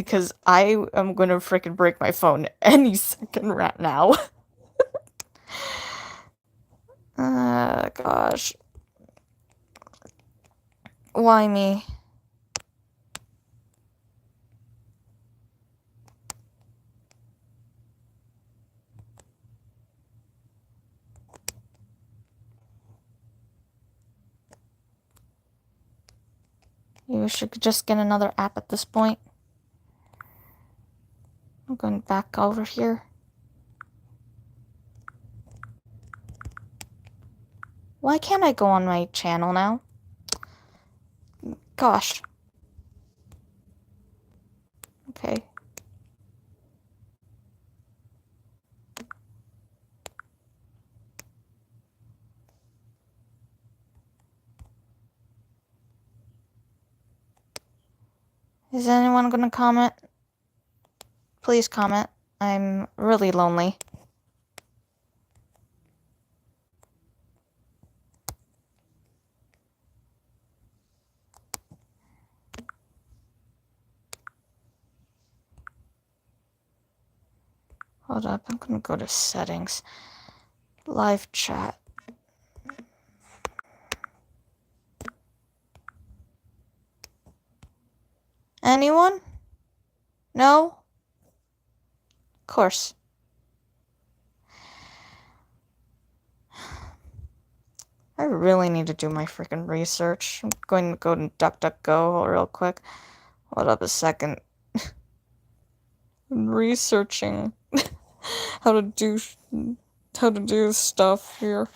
because I am gonna freaking break my phone any second right now. Gosh. Why me? Maybe we should just get another app at this point. I'm going back over here. Why can't I go on my channel now? Gosh. Okay. Is anyone gonna comment? Please comment. I'm really lonely. Hold up, I'm gonna go to settings. Live chat. Anyone? No? Of course. I really need to do my freaking research. I'm going to go to DuckDuckGo real quick. Hold up a second. I'm researching how to do stuff here.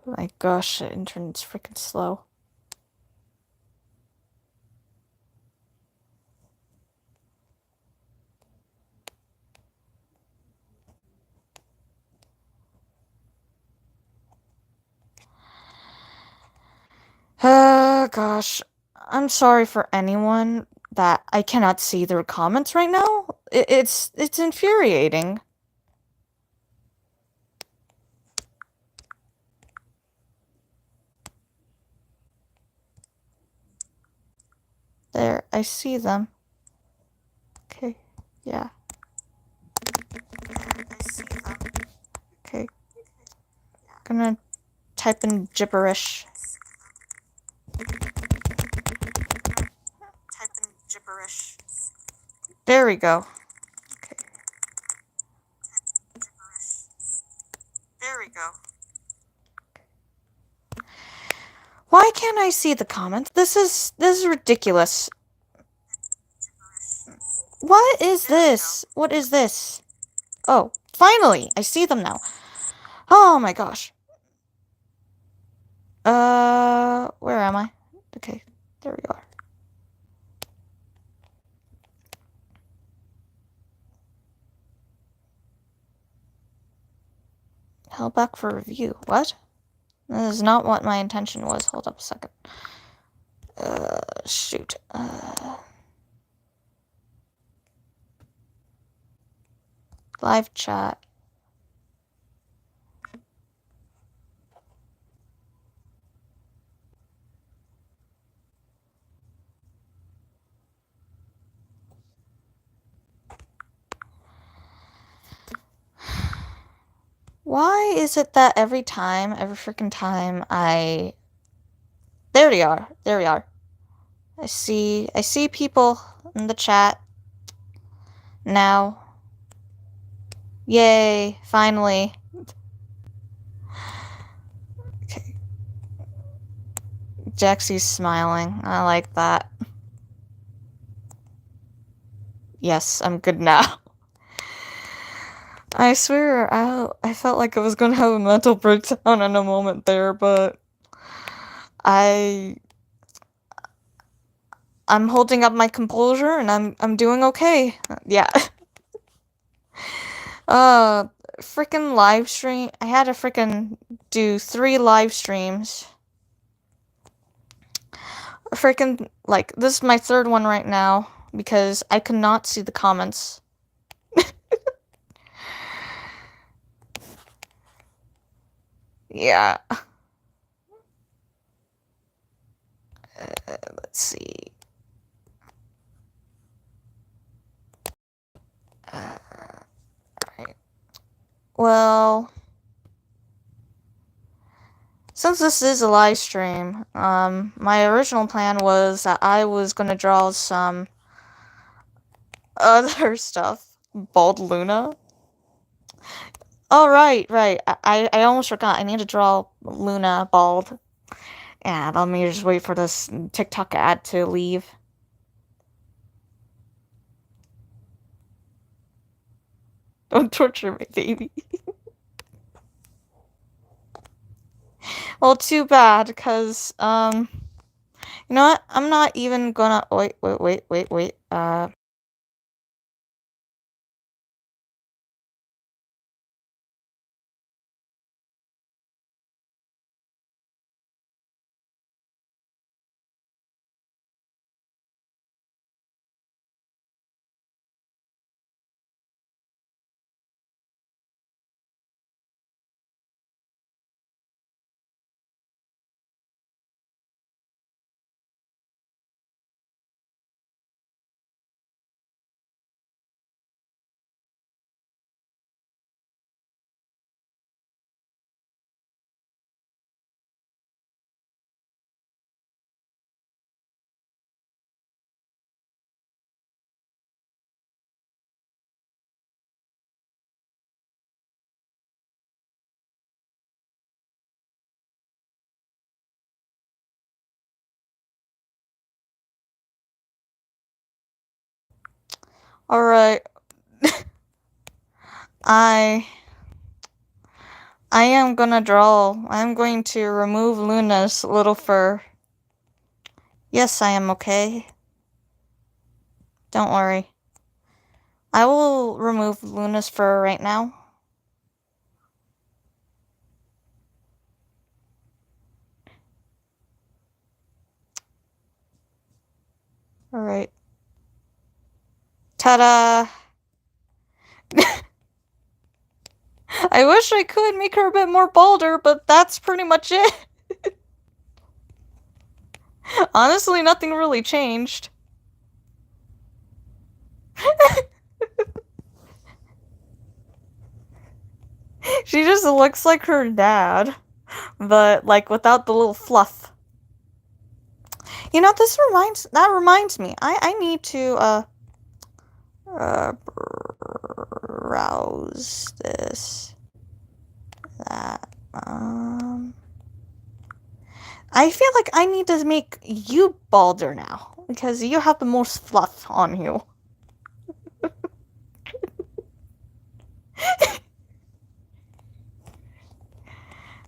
My gosh, the internet's freaking slow. Gosh. I'm sorry for anyone that I cannot see their comments right now. It's infuriating. There, I see them. Okay, yeah. I see them. Okay. Gonna type in gibberish. Type in gibberish. There we go. Okay. There we go. Why can't I see the comments? This is ridiculous. What is this? What is this? Oh, finally! I see them now. Oh my gosh. Where am I? Okay, there we are. Held back for review. What? That is not what my intention was. Hold up a second. Shoot. Live chat. Why is it that every freaking time there we are. There we are. I see people in the chat now. Yay, finally. Okay. Jaxie's smiling. I like that. Yes, I'm good now. I swear, I felt like I was gonna have a mental breakdown in a moment there, but I'm holding up my composure and I'm doing okay. Yeah. Uh, freaking live stream. I had to freaking do 3 live streams. Freaking, like, this is my 3rd one right now because I could not see the comments. Yeah. Let's see. Right. Well, since this is a live stream, my original plan was that I was gonna draw some other stuff. Bald Luna. Oh, right. I almost forgot. I need to draw Luna bald. Yeah, let me just wait for this TikTok ad to leave. Don't torture me, baby. Well, too bad, because, you know what? I'm not even gonna, wait. Alright. I am gonna draw. I'm going to remove Luna's little fur. Yes, I am okay. Don't worry. I will remove Luna's fur right now. Alright. Ta-da! I wish I could make her a bit more bolder, but that's pretty much it. Honestly, nothing really changed. She just looks like her dad, but, like, without the little fluff. You know, that reminds me. I need to, browse this. That, I feel like I need to make you balder now, because you have the most fluff on you.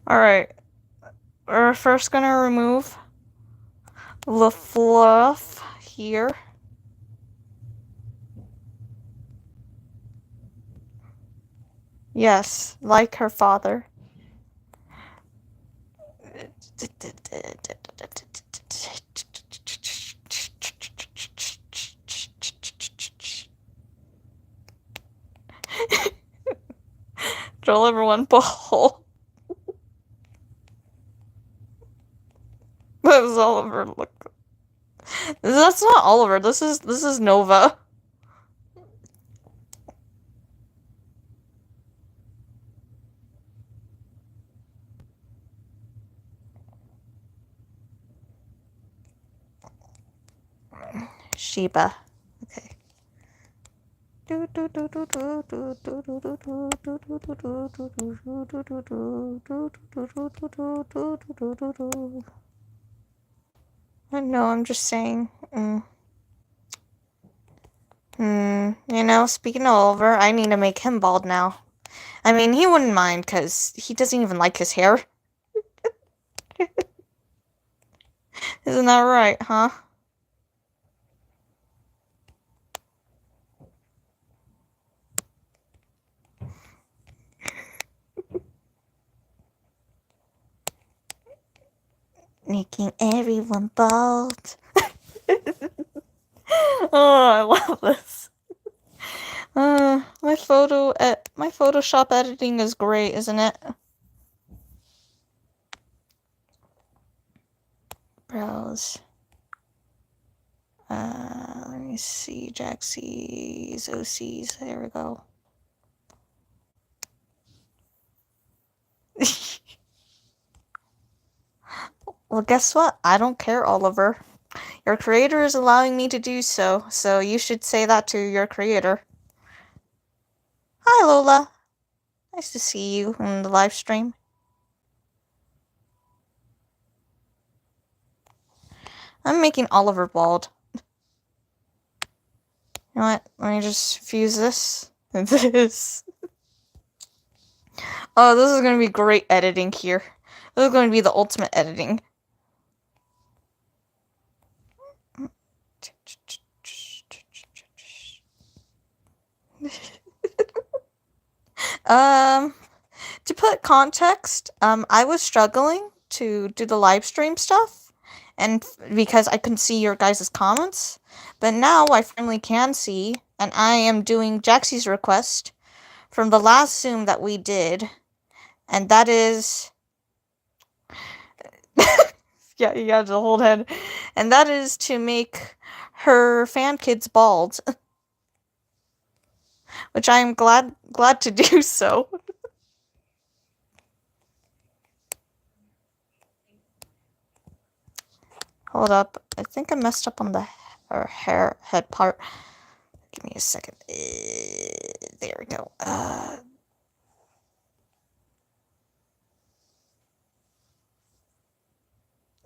Alright. We're first gonna remove the fluff here. Yes, like her father. Joel everyone ball. That was Oliver. Look, that's not Oliver. This is Nova. Sheba. Okay. I know, I'm just saying. You know, speaking of Oliver, I need to make him bald now. I mean, he wouldn't mind, because he doesn't even like his hair. Isn't that right, huh? Making everyone bald. Oh, I love this. My Photoshop editing is great, isn't it? Browse. Let me see. Jaxie's OCs. There we go. Well, guess what? I don't care, Oliver. Your creator is allowing me to do so, so you should say that to your creator. Hi, Lola. Nice to see you in the live stream. I'm making Oliver bald. You know what? Let me just fuse this and this. Oh, this is going to be great editing here. This is going to be the ultimate editing. To put context, I was struggling to do the live stream stuff, and because I couldn't see your guys' comments, but now I finally can see, and I am doing Jaxie's request from the last Zoom that we did, and that is... yeah, you got the whole head. And that is to make her fan kids bald. Which I am glad to do so. Hold up. I think I messed up on the head part. Give me a second. There we go.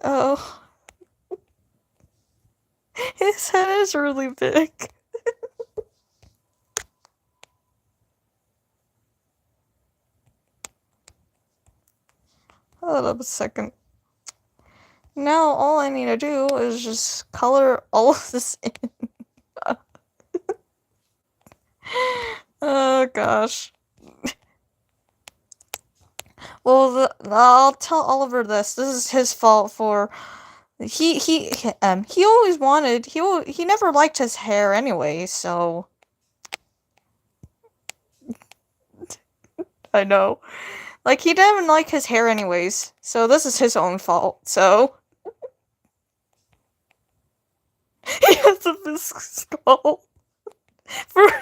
Oh. His head is really big. Hold up a second. Now all I need to do is just color all of this in. Oh gosh. Well, I'll tell Oliver this. This is his fault for... He always wanted... He never liked his hair anyway, so... I know. Like, he didn't like his hair anyways, so this is his own fault, so... He has a big skull. For real.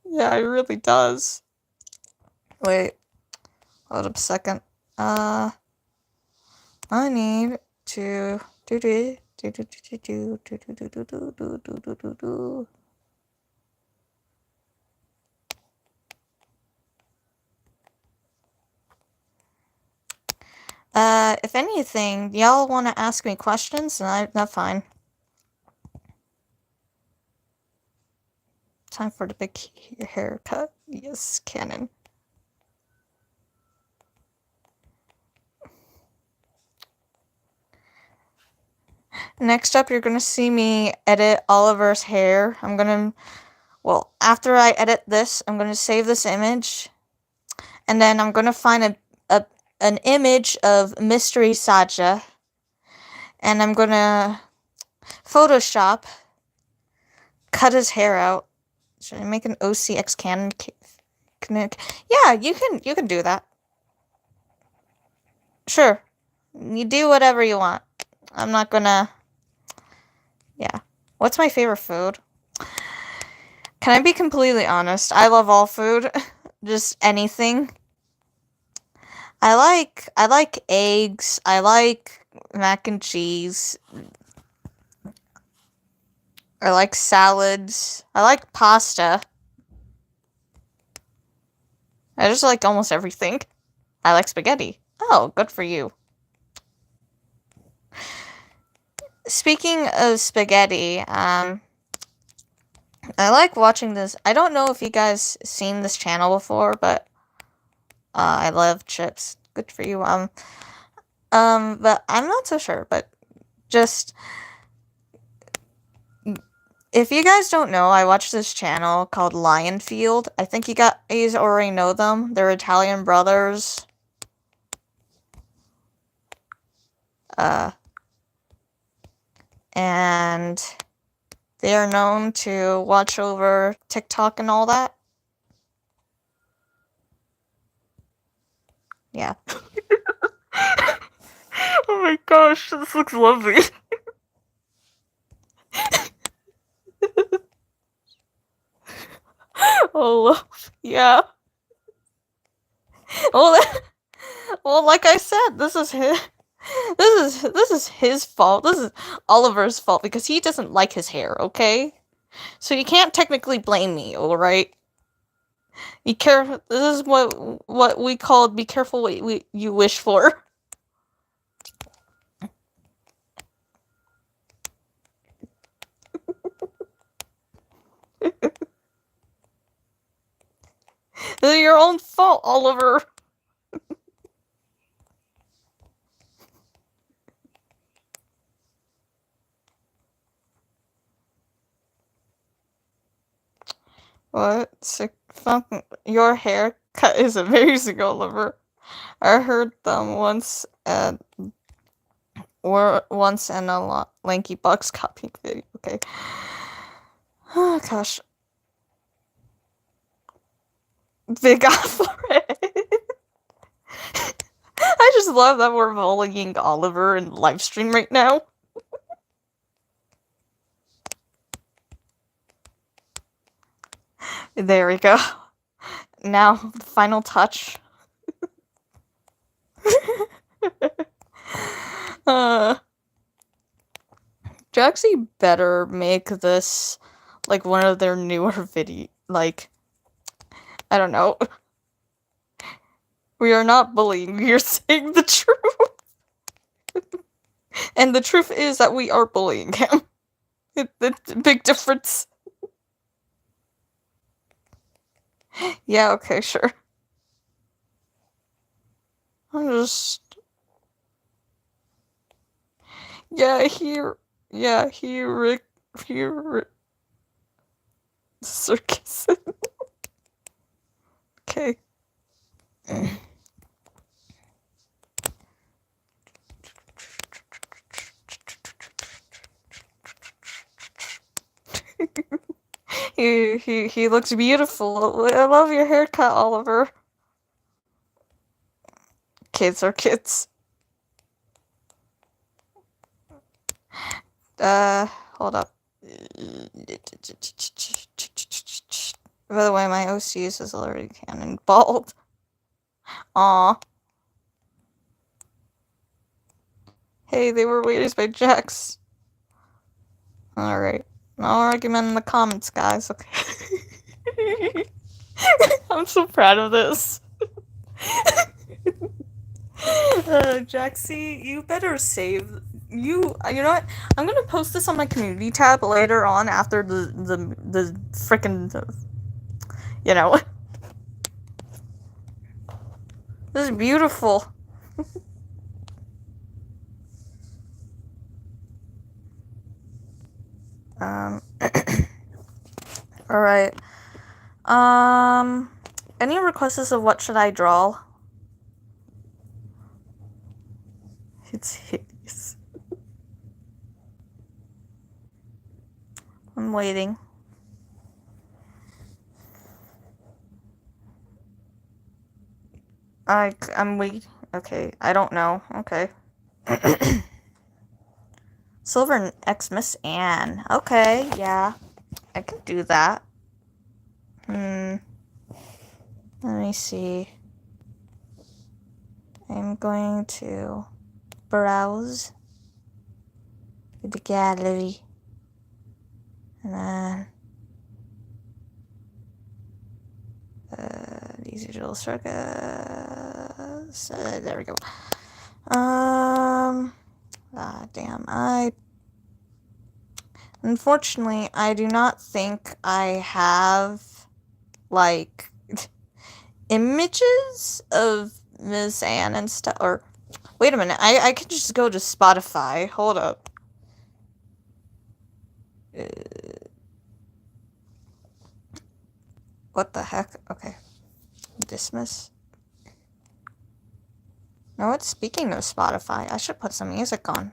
Yeah, he really does. Wait. Hold up a second. I need to do. If anything, y'all want to ask me questions, and that's fine. Time for the big haircut. Yes, Canon. Next up, you're gonna see me edit Oliver's hair. Well, after I edit this, I'm gonna save this image, and then I'm gonna find an image of Mystery Saja, and I'm gonna Photoshop, cut his hair out. Should I make an OCX Canon? Yeah, you can do that. Sure, you do whatever you want. I'm not gonna... Yeah. What's my favorite food? Can I be completely honest? I love all food. Just anything. I like eggs. I like mac and cheese. I like salads. I like pasta. I just like almost everything. I like spaghetti. Oh, good for you. Speaking of spaghetti, I like watching this. I don't know if you guys seen this channel before, but I love chips. Good for you. But I'm not so sure, but just... If you guys don't know, I watch this channel called Lionfield. I think you guys already know them. They're Italian brothers. And they are known to watch over TikTok and all that. Yeah. Oh my gosh, this looks lovely. Oh, yeah. Well, well, like I said, this is his fault. This is Oliver's fault because he doesn't like his hair, okay? So you can't technically blame me, alright? Be careful. This is what we call be careful what you wish for. This is your own fault, Oliver. What? Your haircut is amazing, Oliver. I heard them once once in a Lanky Bucks copying video. Okay. Oh gosh. Big for it. I just love that we're bullying Oliver in live stream right now. There we go. Now, the final touch. Jaxie better make this, like, one of their newer like, I don't know. We are not bullying, we are saying the truth. And the truth is that we are bullying him. It's a big difference. Yeah, okay, sure. I'm just... Yeah, circus. Okay. He looks beautiful. I love your haircut, Oliver. Kids are kids. Hold up. By the way, my OCs is already cannonballed. Aw. Hey, they were raised by Jax. Alright. No argument in the comments, guys, okay? I'm so proud of this. Jaxie, you better save. You know what? I'm gonna post this on my community tab later on after the frickin' you know. This is beautiful. Alright. Any requests of what should I draw? It's hideous. I'm waiting. I'm waiting. Okay, I don't know. Okay. Silver X Miss Anne. Okay, yeah. I can do that. Let me see. I'm going to browse the gallery. And then these digital circus. There we go. Damn, unfortunately, I do not think I have, like, images of Miss Anne and stuff, or, wait a minute, I could just go to Spotify, hold up. What the heck? Okay. Dismiss. You know what? Speaking of Spotify, I should put some music on.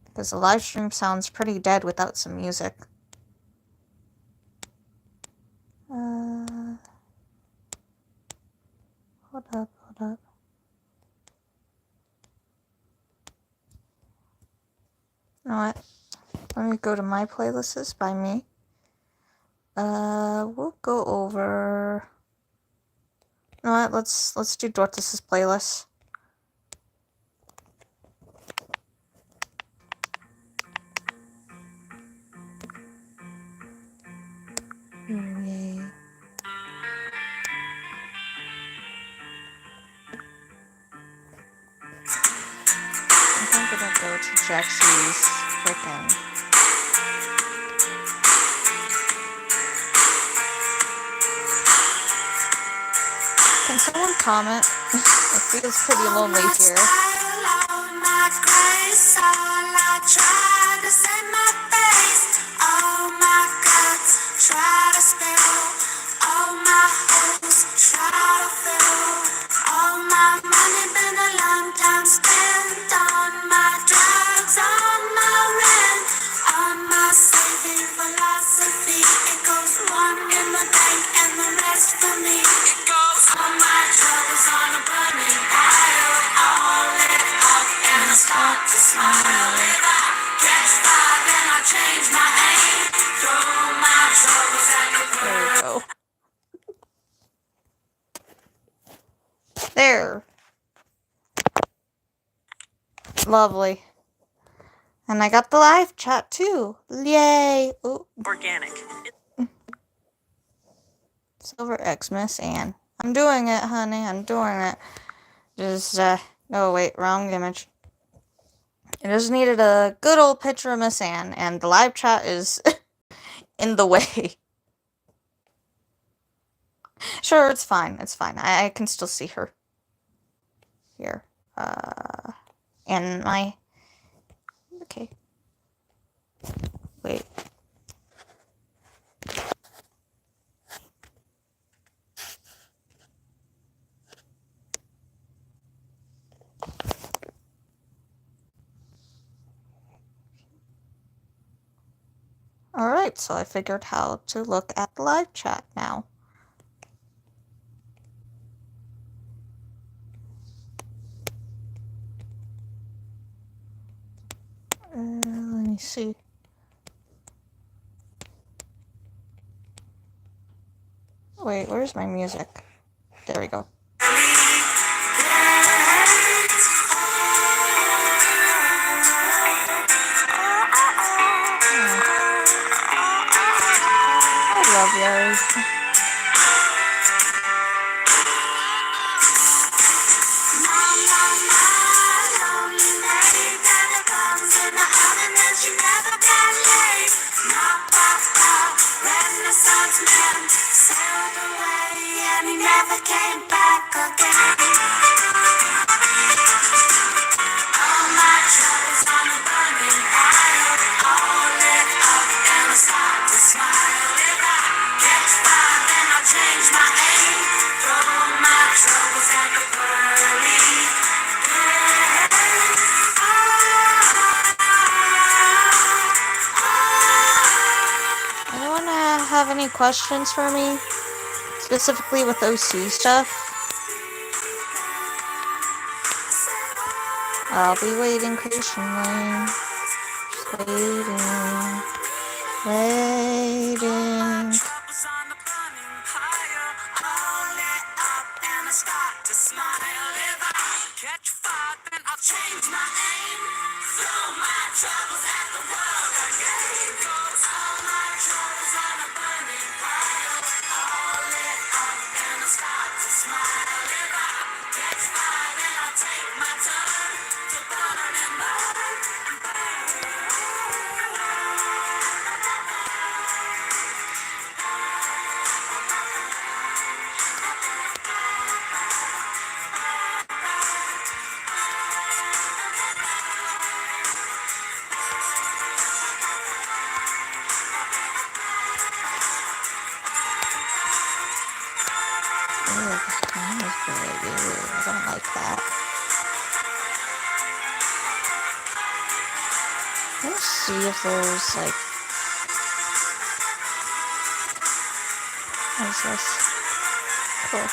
Because the live stream sounds pretty dead without some music. Hold up. You know what? Let me go to my playlists by me. We'll go over. You know what? Let's do Dortus's playlist. Yay. I think I'm gonna go to Jaxie's frickin'. Can someone comment? It feels pretty lonely here. There. Lovely. And I got the live chat too. Yay. Ooh. Organic. Silver Xmas Anne. I'm doing it, honey. I'm doing it. Just, oh wait, wrong image. I just needed a good old picture of Miss Anne, and the live chat is in the way. Sure, it's fine. It's fine. I can still see her. Here. And my... Okay. Wait. Alright, so I figured how to look at the live chat now. Let me see. Wait, where's my music? There we go. I love yours. Have any questions for me? Specifically with OC stuff? I'll be waiting patiently. Just waiting. I don't like that. see if there's, like... What is this? Cool.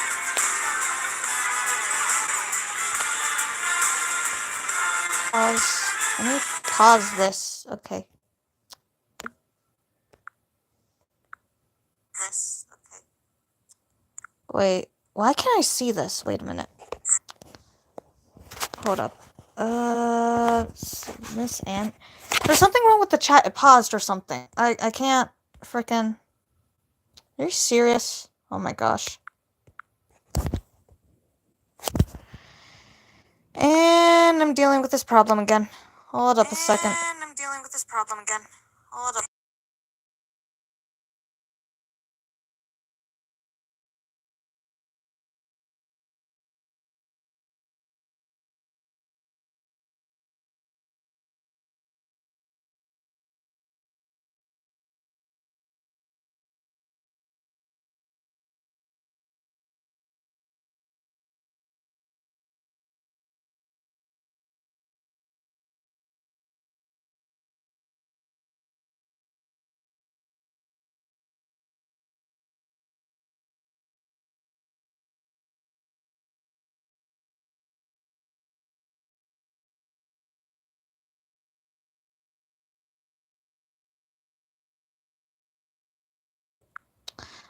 Pause. Let me pause this. Okay. Wait, why can't I see this? Wait a minute. Hold up. Miss Ann. There's something wrong with the chat. It paused or something. I can't frickin'. Are you serious? Oh my gosh. And I'm dealing with this problem again. Hold up a second.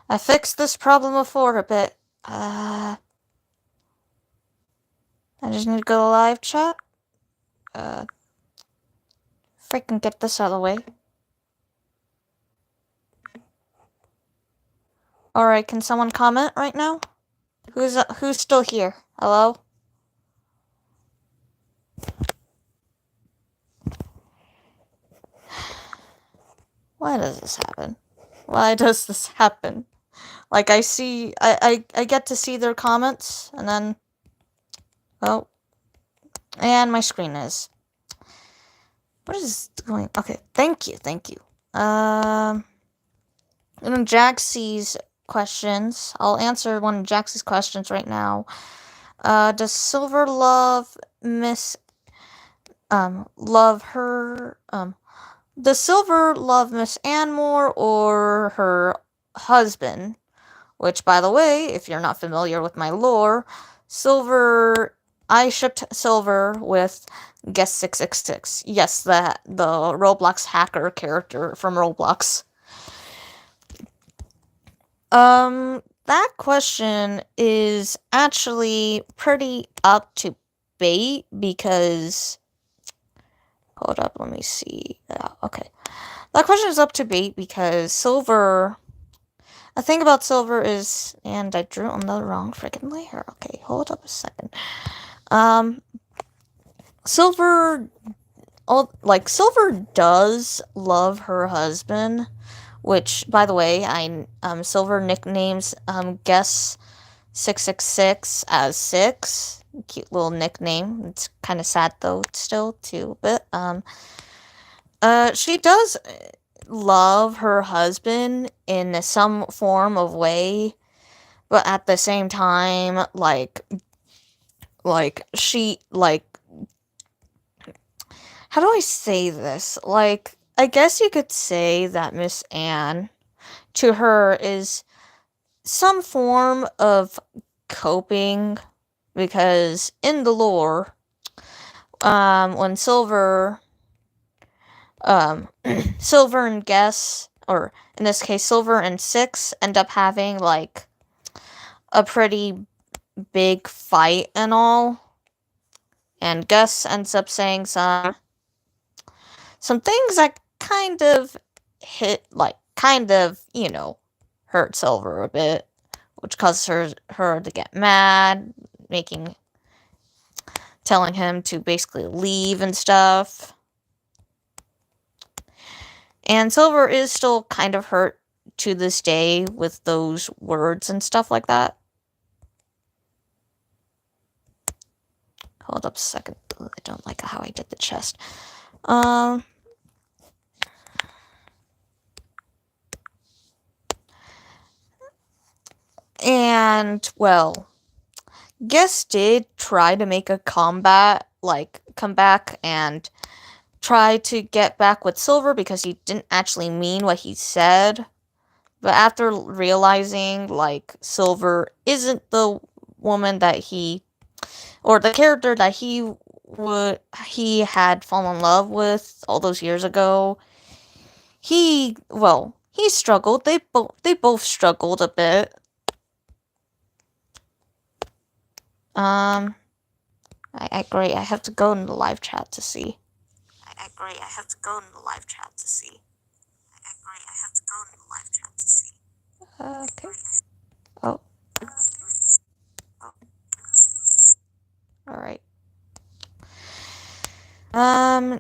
I fixed this problem before a bit. I just need to go to live chat. Freaking get this out of the way. Alright, can someone comment right now? Who's still here? Hello? Why does this happen? Why does this happen? Like, I get to see their comments, and then... Oh. And my screen is... What is going... Okay, thank you. And Jaxie's questions. I'll answer one of Jaxie's questions right now. Does Silver love Miss... love her... Does Silver love Miss Ann more or her husband? Which, by the way, if you're not familiar with my lore, I shipped Silver with Guest 666. Yes, the Roblox hacker character from Roblox. That question is actually pretty up to debate because... Hold up, let me see. Okay. That question is up to debate because Silver... The thing about Silver is... And I drew on the wrong freaking layer. Okay, hold up a second. Silver... Silver does love her husband, which, by the way, Silver nicknames, Guess 666 as 6. Cute little nickname. It's kind of sad, though, still, too, but, she does love her husband in some form of way, but at the same time, how do I say this? Like, I guess you could say that Miss Ann, to her, is some form of coping, because in the lore, when Silver and Guess, or in this case, Silver and Six end up having, like, a pretty big fight and all, and Guess ends up saying some things that kind of hurt Silver a bit, which causes her to get mad, telling him to basically leave and stuff. And Silver is still kind of hurt to this day with those words and stuff like that. Hold up a second. I don't like how I did the chest. And, well, Guess did try to make a comeback and try to get back with Silver because he didn't actually mean what he said. But after realizing, like, Silver isn't the woman that he, or the character that he had fallen in love with all those years ago, he struggled. They both struggled a bit. Great. I have to go in the live chat to see. Great. I have to go in the live chat to see. Great. I have to go in the live chat to see. Okay. Oh. Alright.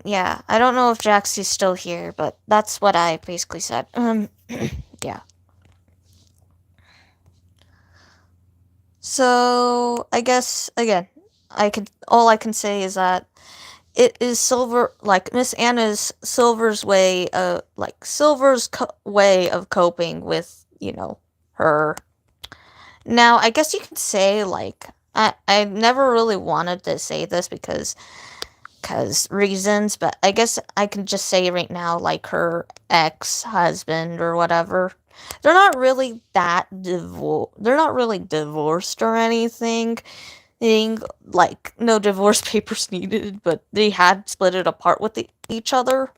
Yeah. I don't know if Jaxie's still here, but that's what I basically said. Yeah. So, I guess, again, all I can say is that it is Silver, like, Miss Anna's Silver's way of, way of coping with, her. Now, I guess you could say, like, I never really wanted to say this because reasons, but I guess I can just say right now, like, her ex-husband or whatever, they're not really divorced or anything, like, no divorce papers needed, but they had split it apart with each other.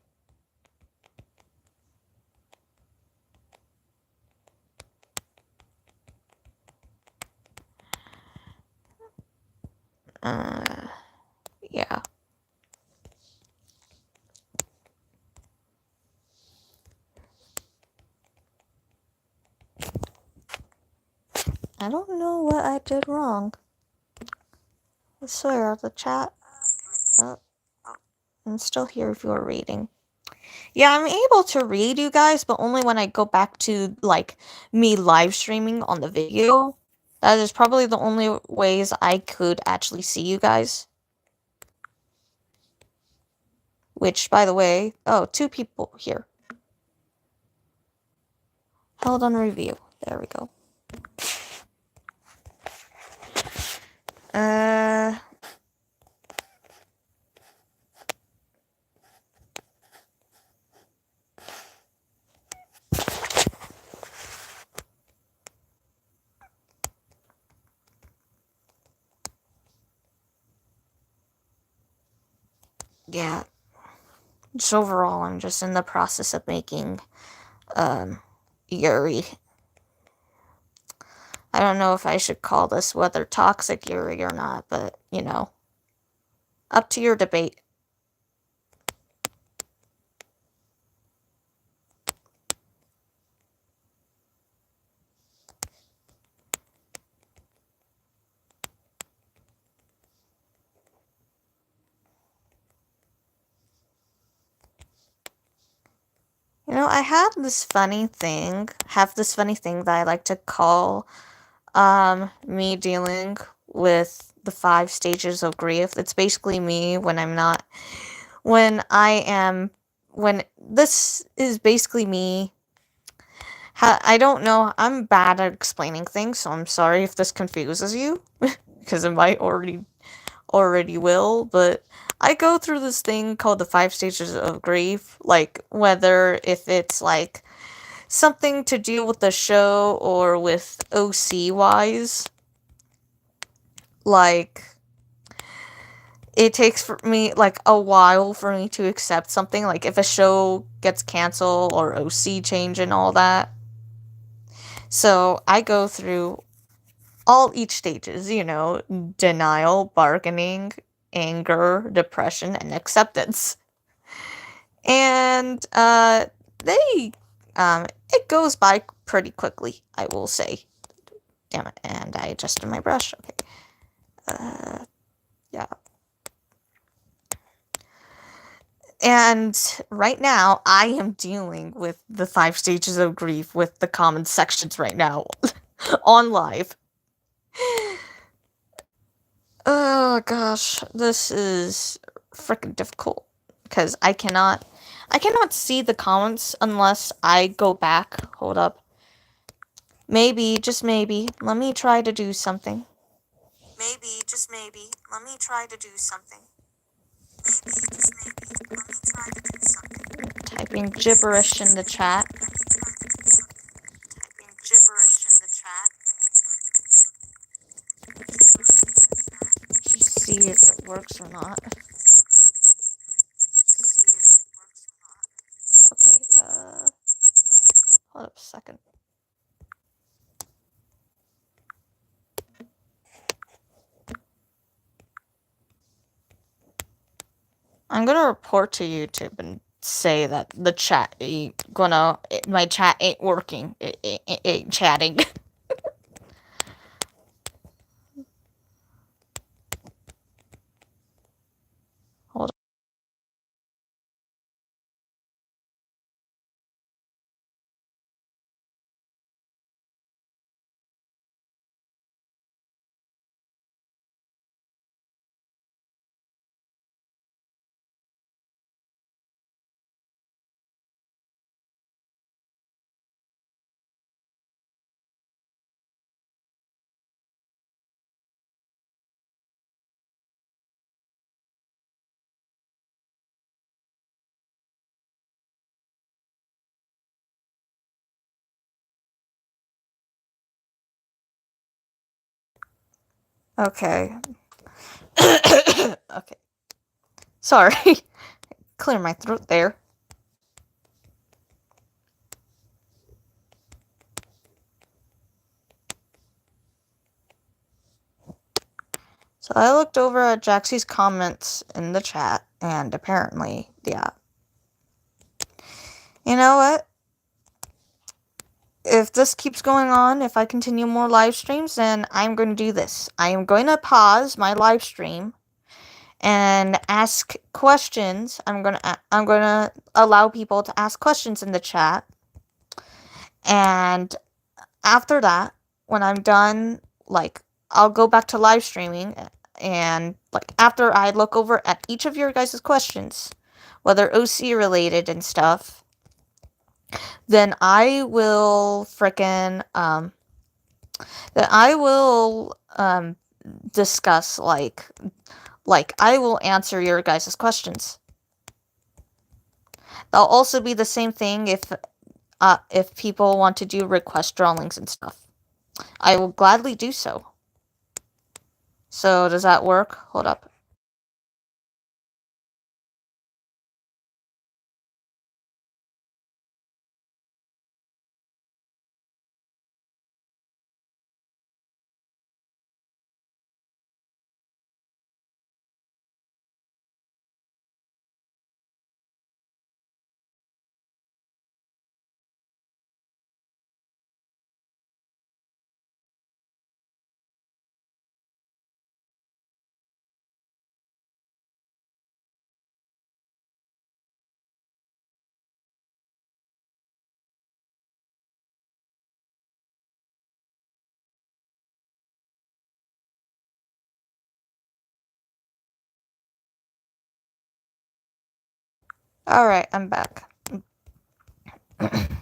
Yeah. I don't know what I did wrong. I swear, the chat. I'm still here if you're reading. Yeah, I'm able to read you guys, but only when I go back to, like, me live streaming on the video. That is probably the only ways I could actually see you guys. Which, by the way, 2 people here. Held on review. There we go. Yeah. Just overall, I'm just in the process of making, Yuri. I don't know if I should call this whether toxic Yuri or not, but, up to your debate. I have this funny thing that I like to call, me dealing with the 5 stages of grief. It's basically me when this is basically me. I don't know, I'm bad at explaining things, so I'm sorry if this confuses you, because it might already will, but I go through this thing called the 5 stages of grief, like, whether if it's, like, something to deal with the show or with OC-wise. Like, it takes for me, like, a while for me to accept something, like, if a show gets canceled or OC change and all that. So, I go through each stages, denial, bargaining, anger, depression, and acceptance. And, it goes by pretty quickly, I will say. Damn it, and I adjusted my brush, okay. Yeah. And right now, I am dealing with the 5 stages of grief with the comment sections right now, on live. Oh gosh, this is freaking difficult, because I cannot see the comments unless I go back. Hold up. Maybe, just maybe, let me try to do something. Maybe, just maybe, let me try to do something. Maybe, just maybe, let me Typing gibberish in the chat. Just see if it works or not. Okay, hold up a second. I'm gonna report to YouTube and say that the chat my chat ain't working. It ain't chatting. Hold on. Okay. Okay. Sorry. Clear my throat there. So I looked over at Jaxie's comments in the chat, and apparently, yeah. You know what? If this keeps going on, if I continue more live streams, then I'm going to do this. I am going to pause my live stream and ask questions. I'm gonna allow people to ask questions in the chat. And after that, when I'm done, like, I'll go back to live streaming, and like after I look over at each of your guys' questions, whether OC related and stuff, then I will discuss like I will answer your guys' questions. That'll also be the same thing if people want to do request drawings and stuff. I will gladly do so. So does that work? Hold up. Alright, I'm back. Alright.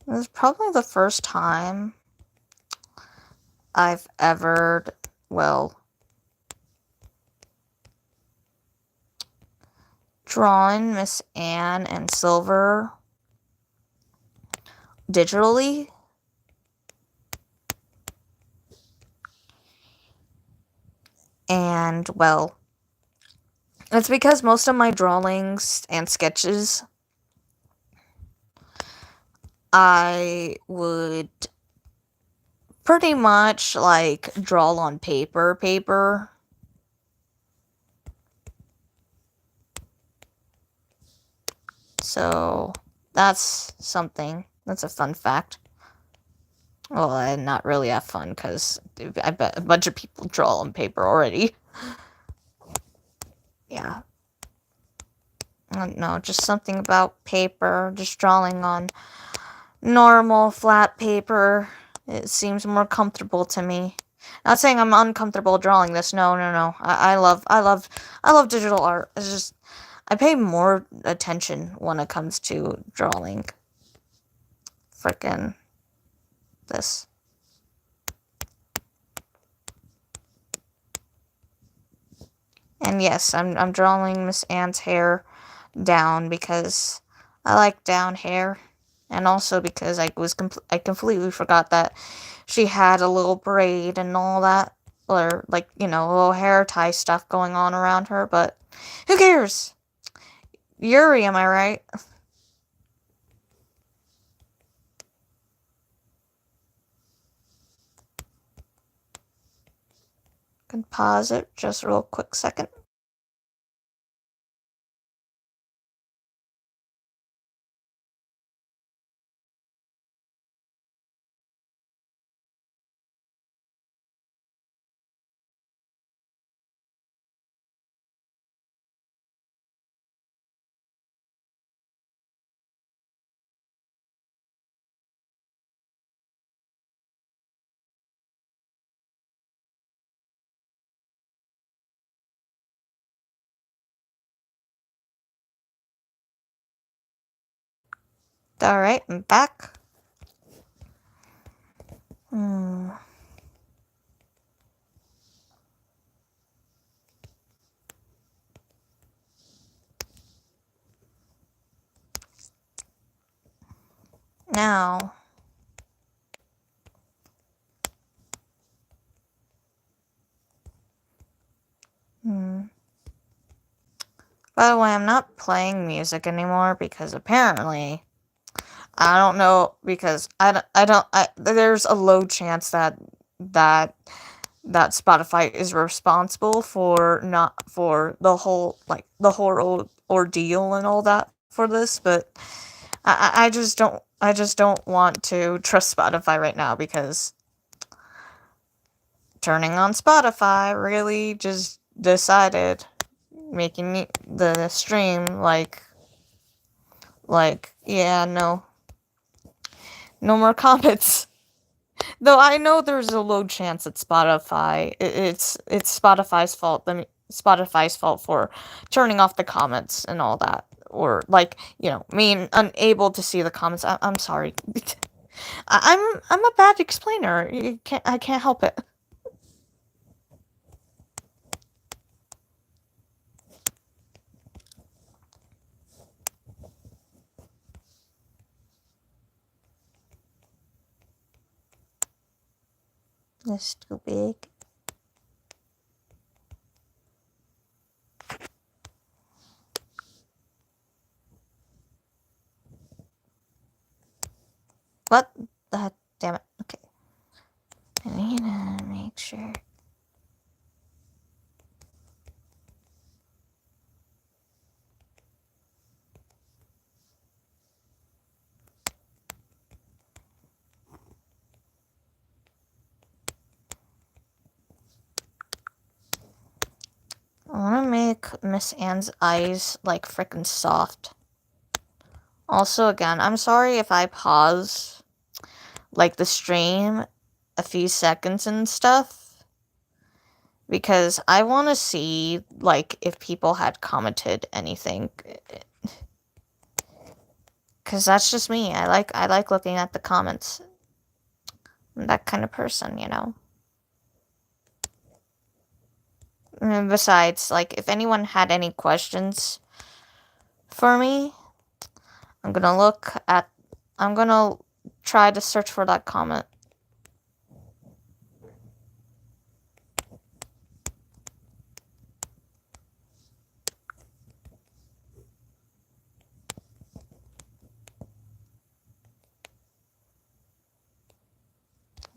This is probably the first time I've ever, drawn Miss Anne and Silver digitally. And, it's because most of my drawings and sketches I would pretty much, like, draw on paper. So, that's something. That's a fun fact. Well, not really that fun, because I bet a bunch of people draw on paper already. Yeah. No, just something about paper, just drawing on normal flat paper. It seems more comfortable to me. Not saying I'm uncomfortable drawing this. No. I love digital art. It's just I pay more attention when it comes to drawing. Frickin' this. And yes, I'm drawing Miss Anne's hair down because I like down hair, and also because I completely forgot that she had a little braid and all that, or like a little hair tie stuff going on around her. But who cares? Yuri, am I right? Can pause it just a real quick second. Alright, I'm back. Now, by the way, I'm not playing music anymore because apparently, I don't know, because there's a low chance that that Spotify is responsible for not for the whole ordeal and all that for this, but I just don't want to trust Spotify right now because turning on Spotify really just decided making the stream yeah, no more comments. Though I know there's a low chance that it's Spotify's fault. Spotify's fault for turning off the comments and all that, or me unable to see the comments. I'm sorry. I'm a bad explainer. I can't help it. It's too big. What? Damn it. Okay. I need to make sure. I want to make Miss Anne's eyes like frickin' soft. Also, again, I'm sorry if I pause the stream a few seconds and stuff, because I want to see if people had commented anything, because that's just me. I like looking at the comments. I'm that kind of person, you know. And besides, if anyone had any questions for me, I'm gonna try to search for that comment.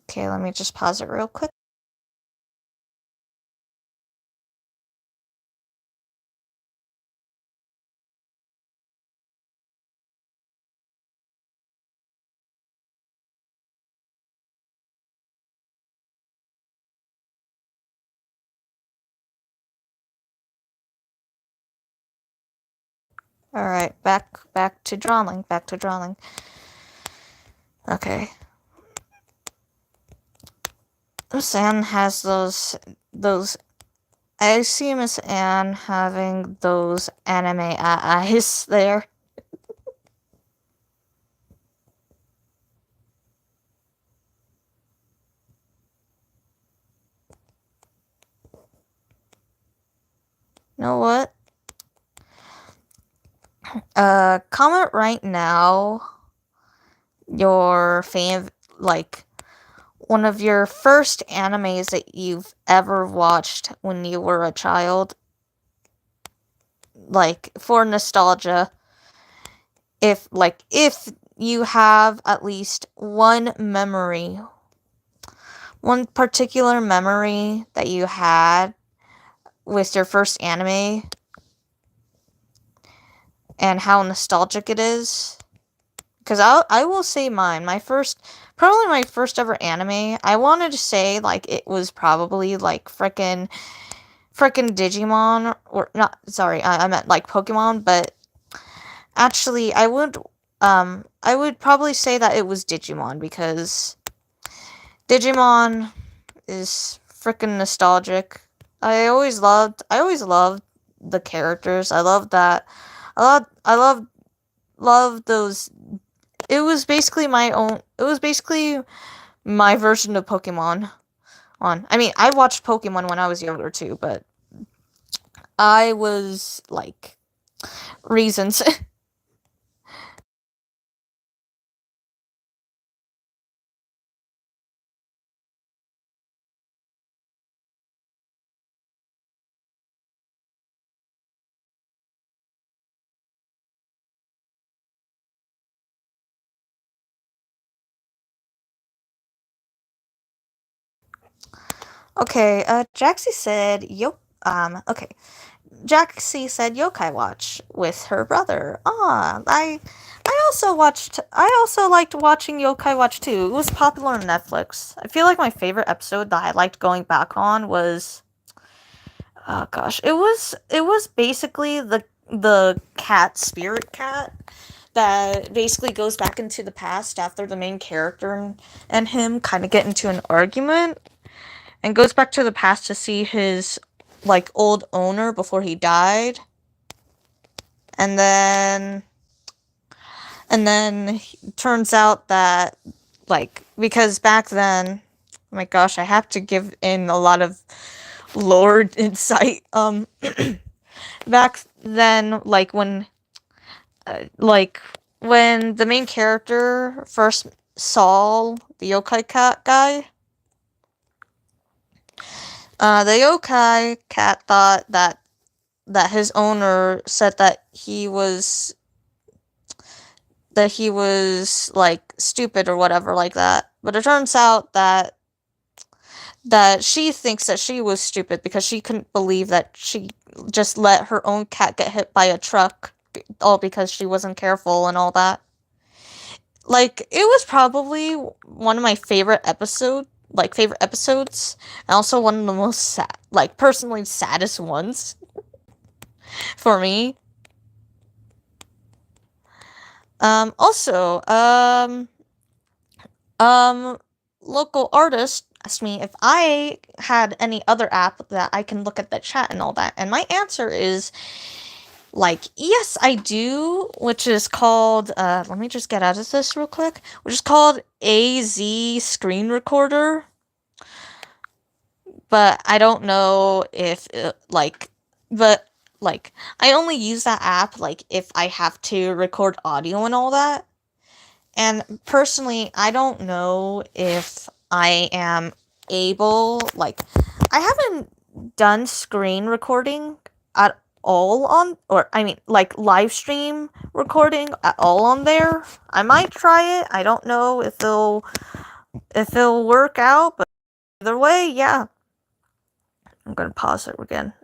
Okay, let me just pause it real quick. Alright, back to drawing. Okay. Miss Anne has those I see Miss Anne having those anime eyes there. You know what? Comment right now your like, one of your first animes that you've ever watched when you were a child. Like, for nostalgia. If you have at least one particular memory that you had with your first anime and how nostalgic it is. Because I will say mine. Probably my first ever anime, I wanted to say, like, it was probably, like, frickin' Digimon, or, not, sorry, I meant, like, Pokemon, but actually, I would probably say that it was Digimon, because Digimon is frickin' nostalgic. I always loved the characters. I love those. It was basically my version of Pokemon. I mean, I watched Pokemon when I was younger too, but I was like reasons. Okay, Jaxie said, okay. Jaxie said Yokai Watch with her brother. I also liked watching Yokai Watch too. It was popular on Netflix. I feel like my favorite episode that I liked going back on was, oh gosh, it was basically the spirit cat that basically goes back into the past after the main character and him kind of get into an argument, and goes back to the past to see his, like, old owner before he died. And then turns out that, like, because back then, oh my gosh, I have to give in a lot of lore insight. Back then, like, when the main character first saw the yokai cat guy, the yokai cat thought that his owner said that he was like stupid or whatever like that. But it turns out that she thinks that she was stupid because she couldn't believe that she just let her own cat get hit by a truck, all because she wasn't careful and all that. Like, it was probably one of my favorite episodes, and also one of the most personally saddest ones for me. Also, local artist asked me if I had any other app that I can look at the chat and all that, and my answer is, like, yes, I do, which is called, let me just get out of this real quick, which is called AZ Screen Recorder, but I don't know if, I only use that app, like, if I have to record audio and all that. And personally, I don't know if I am able, like, I haven't done screen recording at all on, or I mean, like, live stream recording at all on there. I might try it. I don't know if it'll work out, but either way, yeah. I'm gonna pause it again.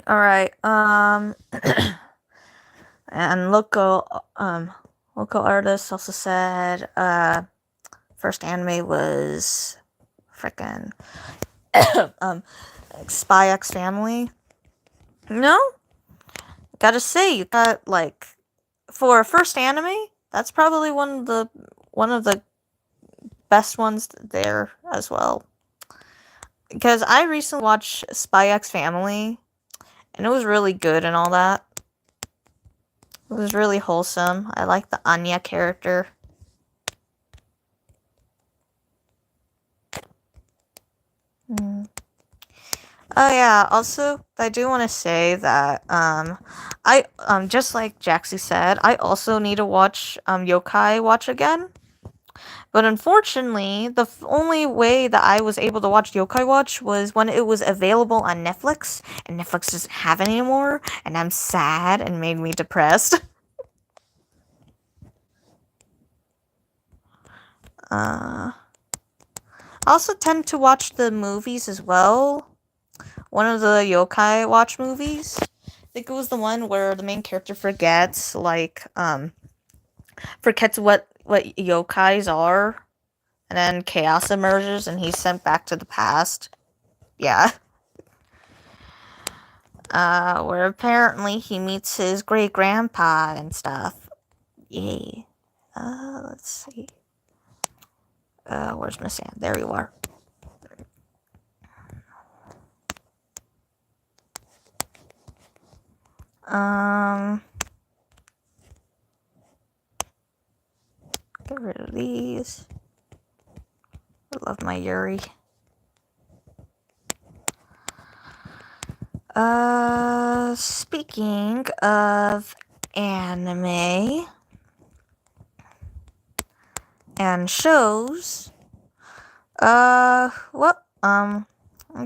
All right. And local artists also said first anime was frickin' Spy X Family. No, gotta say, you got, like, for a first anime, that's probably one of the best ones there as well. Because I recently watched Spy X Family, and it was really good and all that. It was really wholesome. I like the Anya character. Oh yeah, also I do want to say that I just like Jaxie said, I also need to watch Yokai Watch again. But unfortunately, the only way that I was able to watch Yokai Watch was when it was available on Netflix, and Netflix doesn't have it anymore, and I'm sad and made me depressed. I also tend to watch the movies as well. One of the Yokai Watch movies. I think it was the one where the main character forgets, forgets what yokais are, and then chaos emerges, and he's sent back to the past. Yeah. Where apparently he meets his great grandpa and stuff. Yay. Let's see. Where's Miss Anne? There you are. Get rid of these. I love my Yuri. Speaking of anime and shows, I'm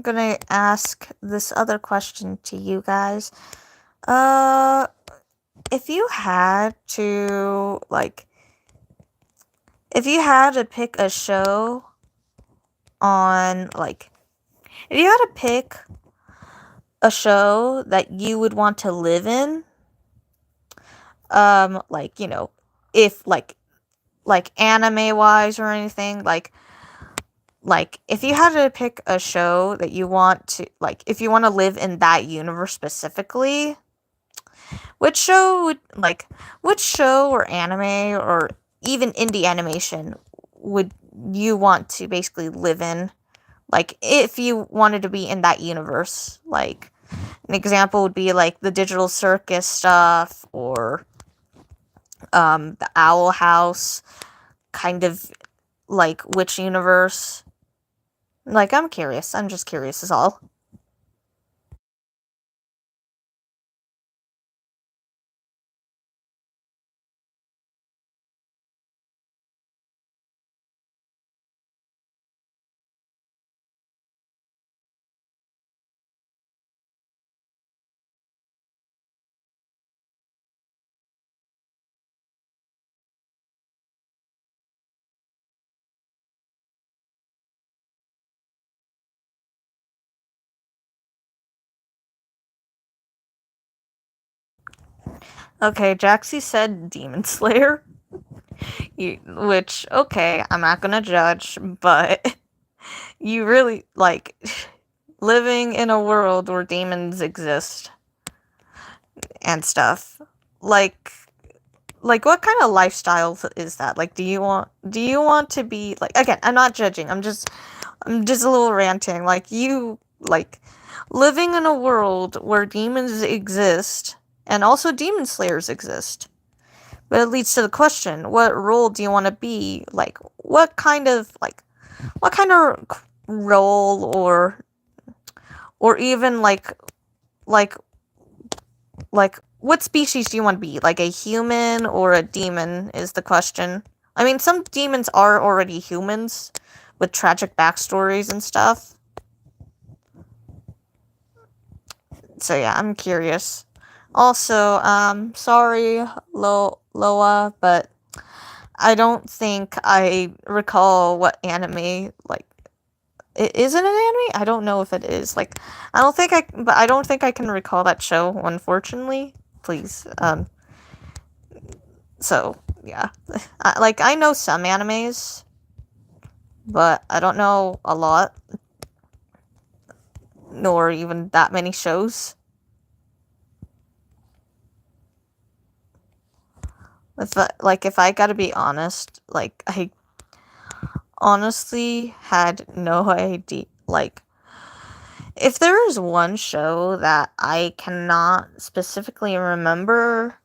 gonna ask this other question to you guys. If you had to, if you had to pick a show on, if you had to pick a show that you would want to live in, if, anime wise or anything, if you had to pick a show that you want to, if you want to live in that universe specifically, which show or anime or even indie animation would you want to basically live in? If you wanted to be in that universe, an example would be the Digital Circus stuff or the Owl House, kind of which universe. I'm curious. I'm just curious is all. Okay, Jaxie said Demon Slayer. Which, okay, I'm not gonna judge, but you really, living in a world where demons exist and stuff. What kind of lifestyle is that? Do you want to be, again, I'm not judging, I'm just a little ranting, living in a world where demons exist, and also demon slayers exist. But it leads to the question, what role do you want to be? What kind of role or even like what species do you want to be? Like a human or a demon is the question. I mean, some demons are already humans with tragic backstories and stuff. So yeah, I'm curious. Also, sorry, Loa, but I don't think I recall what anime, is it an anime? I don't know if it is. I don't think I can recall that show, unfortunately. Please, so, yeah. I know some animes, but I don't know a lot, nor even that many shows. If I gotta be honest, honestly had no idea. Like, if there is one show that I cannot specifically remember,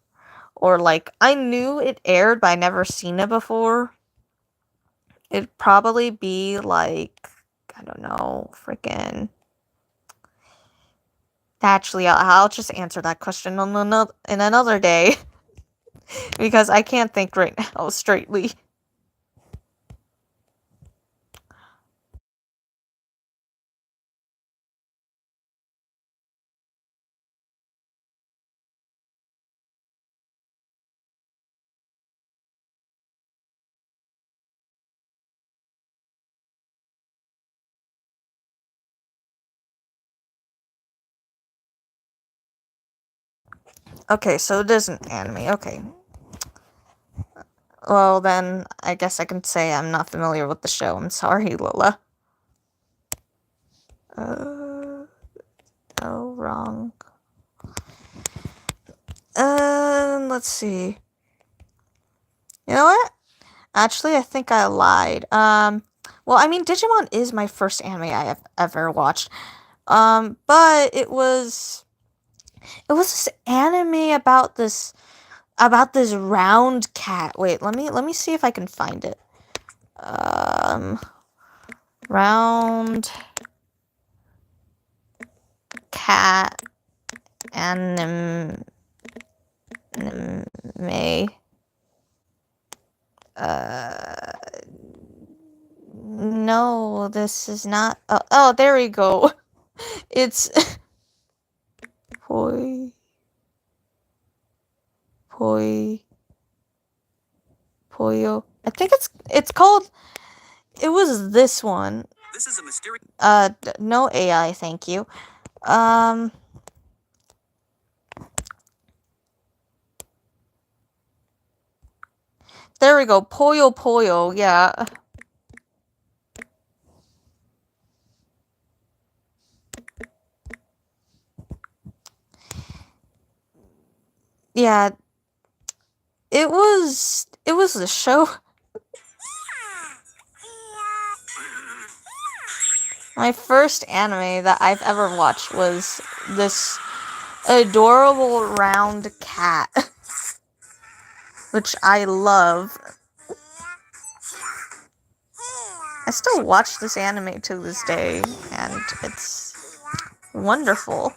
or like I knew it aired but I never seen it before, it'd probably be like, I don't know, freaking. Actually, I'll just answer that question on in another day because I can't think right now straightly. Okay, so it isn't anime. Okay. Well, then I guess I can say I'm not familiar with the show. I'm sorry, Lola. Oh, wrong. Let's see. You know what? Actually, I think I lied. Well, I mean, Digimon is my first anime I have ever watched. But it was this anime about this round cat. Wait, let me see if I can find it. Round cat anime. No, this is not. Oh, there we go. It's poi poi poyo. I think it's called. It was this one. This is a mysterious. No AI, thank you. There we go. Poyo Poyo, yeah. Yeah. It was a show. My first anime that I've ever watched was this adorable round cat, which I love. I still watch this anime to this day, and it's wonderful.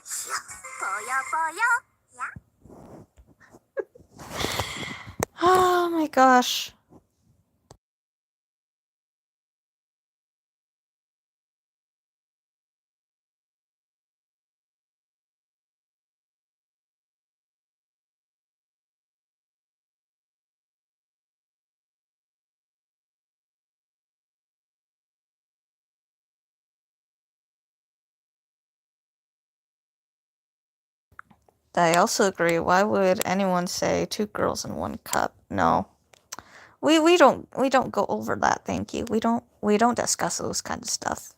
Oh my gosh. I also agree. Why would anyone say two girls in one cup? No. We don't go over that, thank you. We don't discuss those kind of stuff.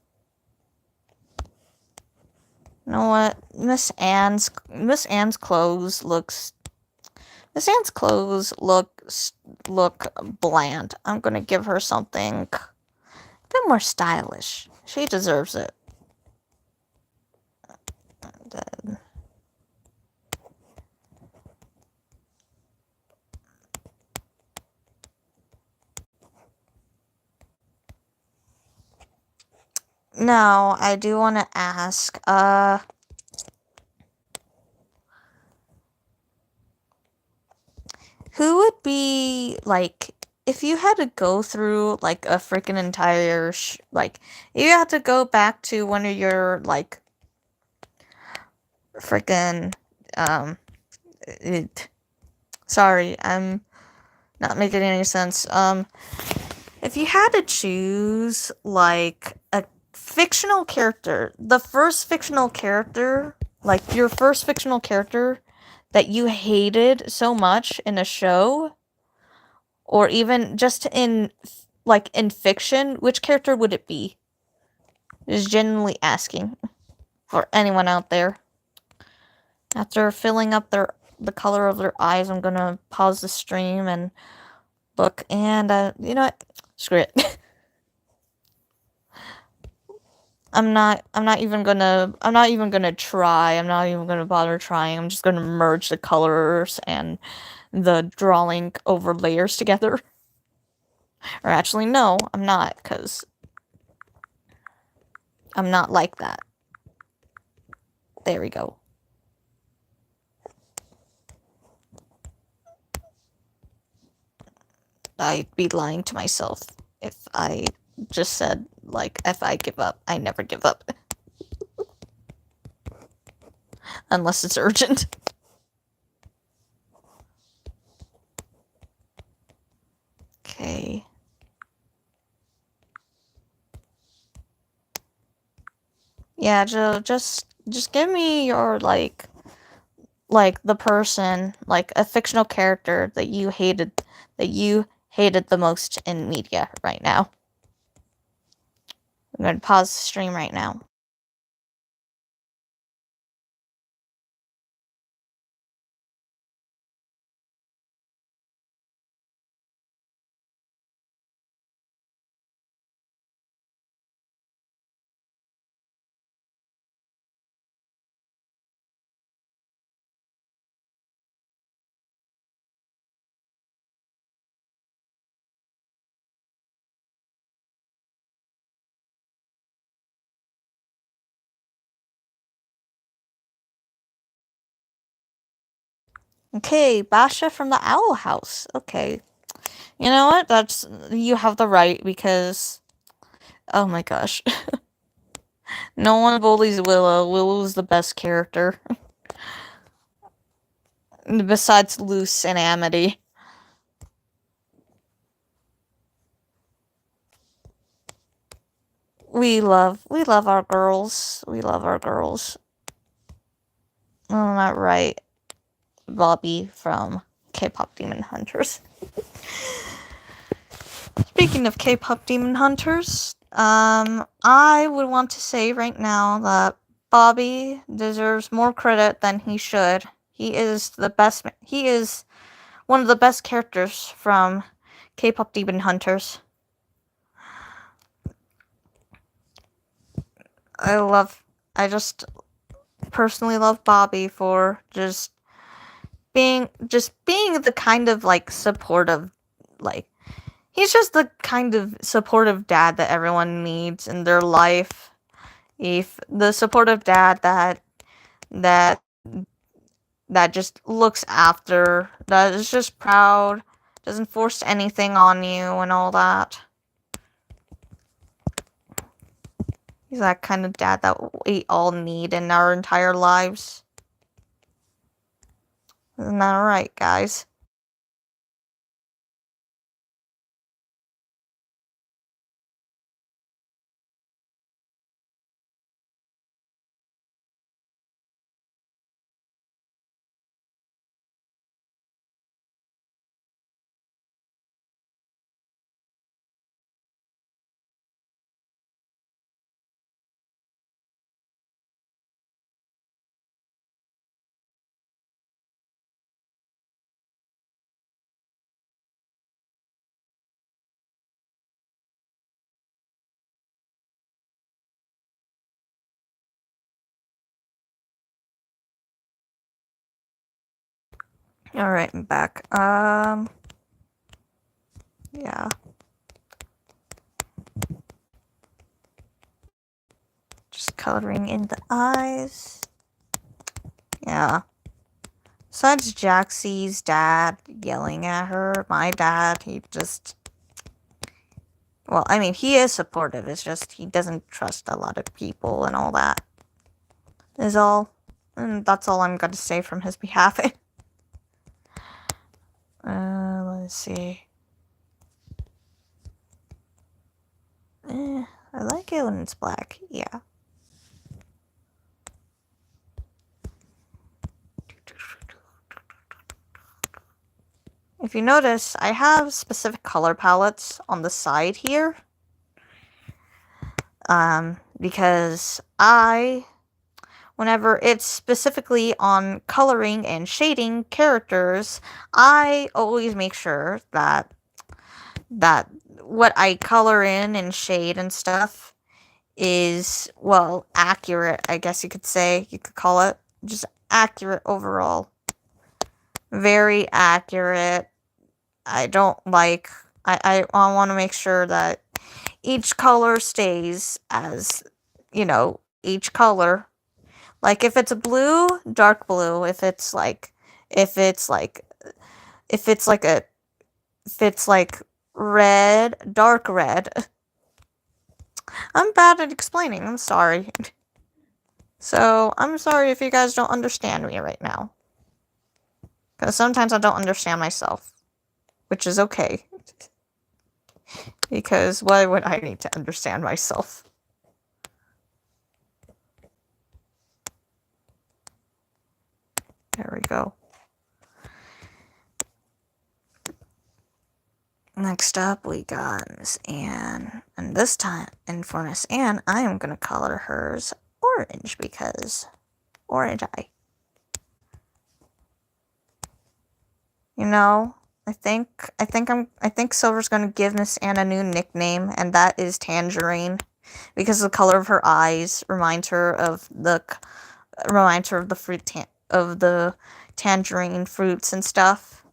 You know what? Miss Anne's clothes look bland. I'm gonna give her something a bit more stylish. She deserves it. Now, I do want to ask, who would be, like, if you had to go through, like, a freaking entire, like, you had to go back to one of your, like, freaking, sorry, I'm not making any sense. If you had to choose, like, a fictional character, the first fictional character, like, your first fictional character that you hated so much in a show, or even just in, like, in fiction, which character would it be? Just genuinely asking for anyone out there. After filling up the color of their eyes, I'm gonna pause the stream and look, and, you know what? Screw it. I'm not even gonna try. I'm not even gonna bother trying. I'm just gonna merge the colors and the drawing over layers together. Or actually, no, I'm not, because I'm not like that. There we go. I'd be lying to myself if I just said, like, if I give up, I never give up. Unless it's urgent. Okay. Yeah, just give me your, like the person, like a fictional character that you hated the most in media right now. I'm gonna pause the stream right now. Okay, Basha from the Owl House. Okay. You know what? You have the right, because oh my gosh. No one bullies Willow. Willow's the best character. Besides Luce and Amity. We love our girls. We love our girls. Oh, not right. Bobby from K-pop Demon Hunters. Speaking of K-pop Demon Hunters, I would want to say right now that Bobby deserves more credit than he should. He is one of the best characters from K-pop Demon Hunters. I just personally love Bobby for just being the kind of, like, supportive, like, he's just the kind of supportive dad that everyone needs in their life. The supportive dad that just looks after, that is just proud, doesn't force anything on you and all that. He's that kind of dad that we all need in our entire lives. Isn't that right, guys? Alright, I'm back. Yeah. Just coloring in the eyes. Yeah. Besides Jaxie's dad yelling at her, my dad, well, I mean, he is supportive, it's just he doesn't trust a lot of people and all that. Is all. And that's all I'm gonna say from his behalf. Let's see. I like it when it's black, yeah. If you notice, I have specific color palettes on the side here. Because whenever it's specifically on coloring and shading characters, I always make sure that what I color in and shade and stuff is, well, accurate, I guess you could say. You could call it. Just accurate overall. Very accurate. I don't like... I want to make sure that each color stays as, you know, each color. Like, if it's a blue, dark blue. If it's like red, dark red. I'm bad at explaining, I'm sorry. So, I'm sorry if you guys don't understand me right now. Because sometimes I don't understand myself. Which is okay. Because why would I need to understand myself? There we go. Next up, we got Miss Anne. And this time, and for Miss Anne, I am going to color hers orange because orange eye. You know, I think Silver's going to give Miss Anne a new nickname, and that is Tangerine, because the color of her eyes reminds her of the fruit of the tangerine fruits and stuff.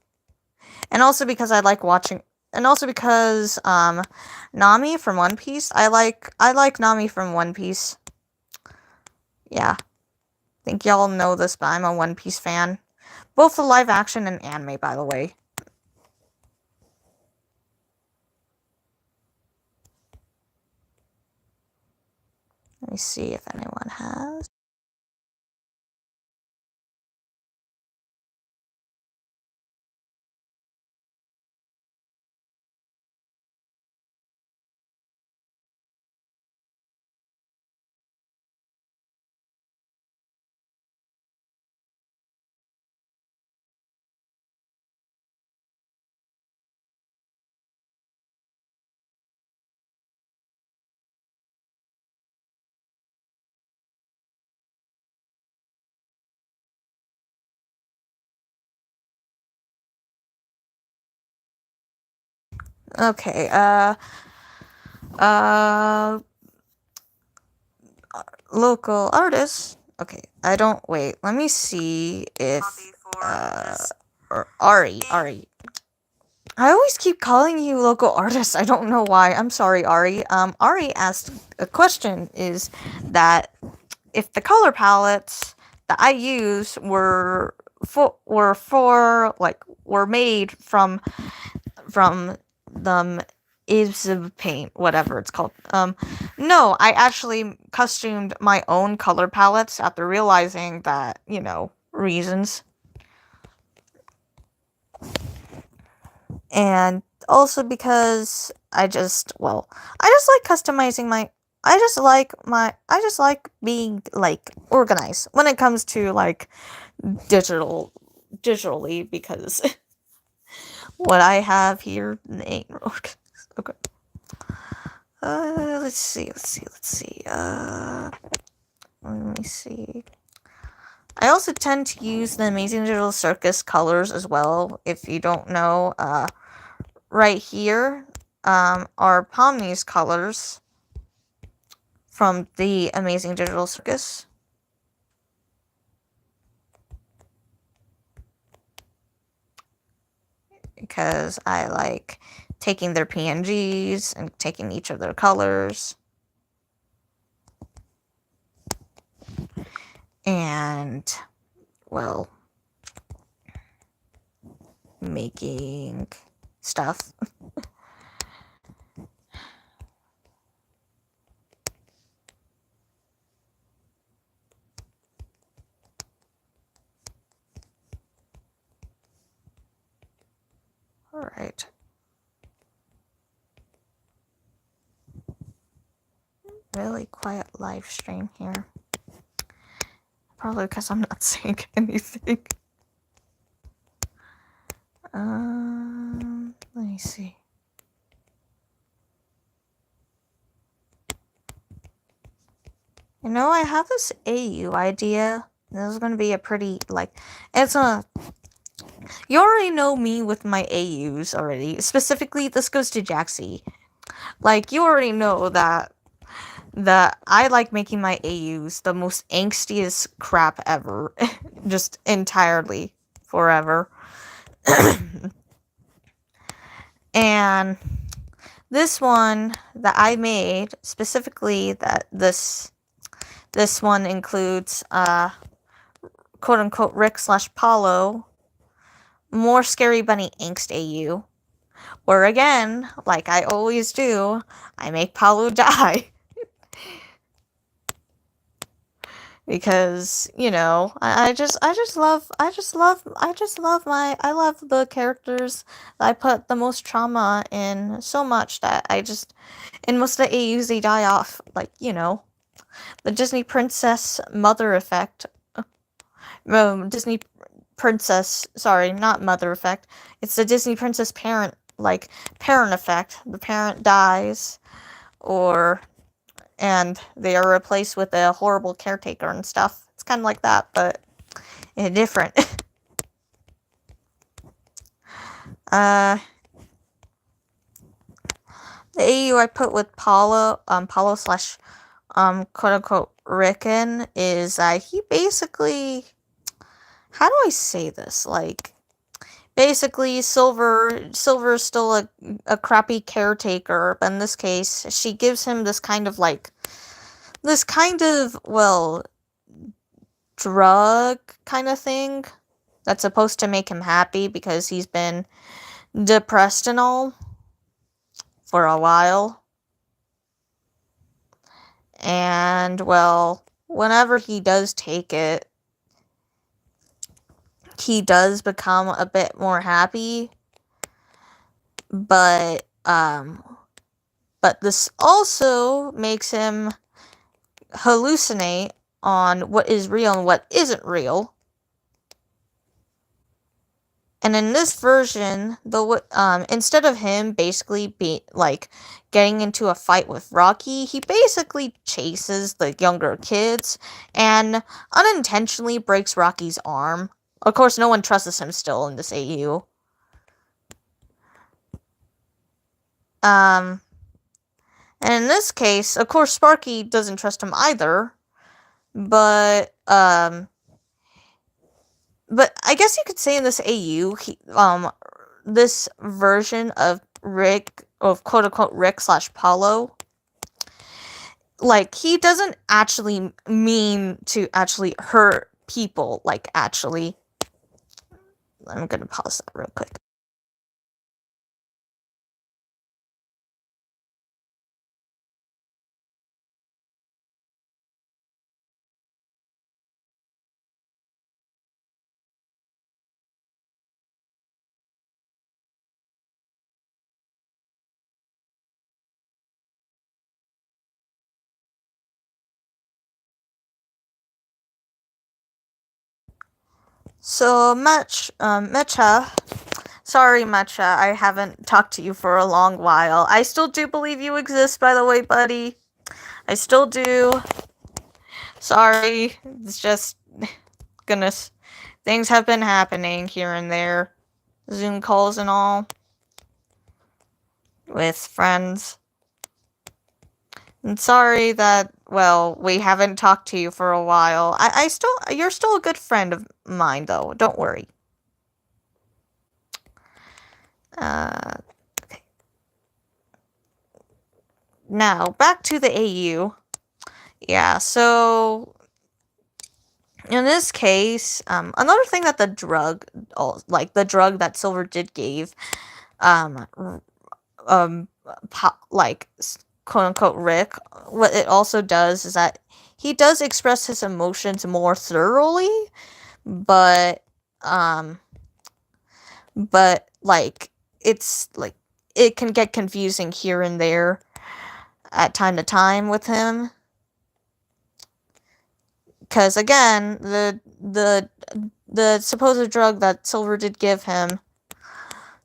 And also because I like watching, and also because Nami from One Piece, I like Nami from One Piece. Yeah. I think y'all know this, but I'm a One Piece fan. Both the live action and anime, by the way. Let me see if anyone has. Okay, local artists. Okay, I don't... Wait, let me see if, or Ari. I always keep calling you local artists. I don't know why. I'm sorry, Ari. Ari asked a question, is that if the color palettes that I use were made from the Ibs paint, whatever it's called. No, I actually costumed my own color palettes after realizing that, you know, reasons. And also because I just like customizing my... I just like being, like, organized when it comes to, like, digitally, because what I have here ain't okay. Let's see. Let me see. I also tend to use the Amazing Digital Circus colors as well. If you don't know, right here, are Pomni's colors from the Amazing Digital Circus. Because I like taking their PNGs and taking each of their colors. And, well, making stuff. Alright. Really quiet live stream here. Probably because I'm not saying anything. Let me see. You know, I have this AU idea. This is gonna be a pretty, like, you already know me with my AUs already. Specifically, this goes to Jaxie. Like, you already know that that I like making my AUs the most angstiest crap ever. Just entirely forever. And this one that I made, specifically that this one includes quote unquote Rick / Paulo, more Scary Bunny Angst AU. Where again, like I always do, I make Paulo die. Because, you know, I love the characters that I put the most trauma in so much that in most of the AUs they die off, like, you know, the Disney princess mother effect. Disney princess, sorry, not mother effect. It's the Disney princess parent effect. The parent dies, and they are replaced with a horrible caretaker and stuff. It's kind of like that, but different. The AU I put with Paulo / quote unquote Rickon is he basically, how do I say this? Like, basically Silver is still a crappy caretaker, but in this case she gives him this kind of drug kind of thing that's supposed to make him happy because he's been depressed and all for a while. And, well, whenever he does take it, he does become a bit more happy. But this also makes him hallucinate on what is real and what isn't real. And in this version, instead of him basically getting into a fight with Rocky, he basically chases the younger kids and unintentionally breaks Rocky's arm. Of course, no one trusts him still in this AU. And in this case, of course, Sparky doesn't trust him either. But I guess you could say in this AU, this version of quote unquote Rick / Paulo, like, he doesn't actually mean to actually hurt people, like, actually. I'm gonna pause that real quick. So, Mecha, sorry, Mecha, I haven't talked to you for a long while. I still do believe you exist, by the way, buddy. I still do. Sorry, it's just, goodness, things have been happening here and there. Zoom calls and all. With friends. And sorry that, well, we haven't talked to you for a while. You're still a good friend of mine, though. Don't worry. Okay. Now, back to the AU. Yeah, so in this case, another thing that the drug that Silver did gave, quote unquote Rick, what it also does is that he does express his emotions more thoroughly, but it's like it can get confusing here and there at time to time with him, because again, the supposed drug that Silver did give him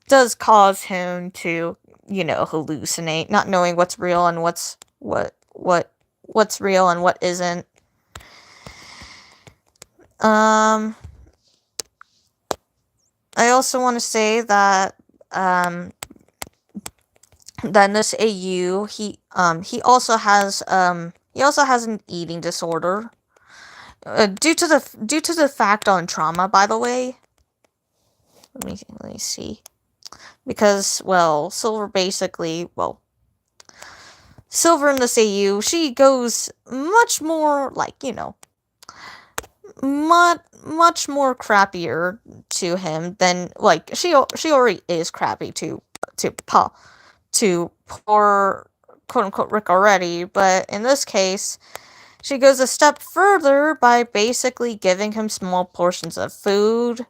does cause him to, you know, hallucinate, not knowing what's real and what's real and what isn't. I also want to say that then this AU, he also has an eating disorder. Due to the fact on trauma, by the way. Let me see. Because, well, Silver in this AU, she goes much more, like, much more crappier to him than, like, she already is crappy to poor, quote-unquote, Rick already, but in this case, she goes a step further by basically giving him small portions of food.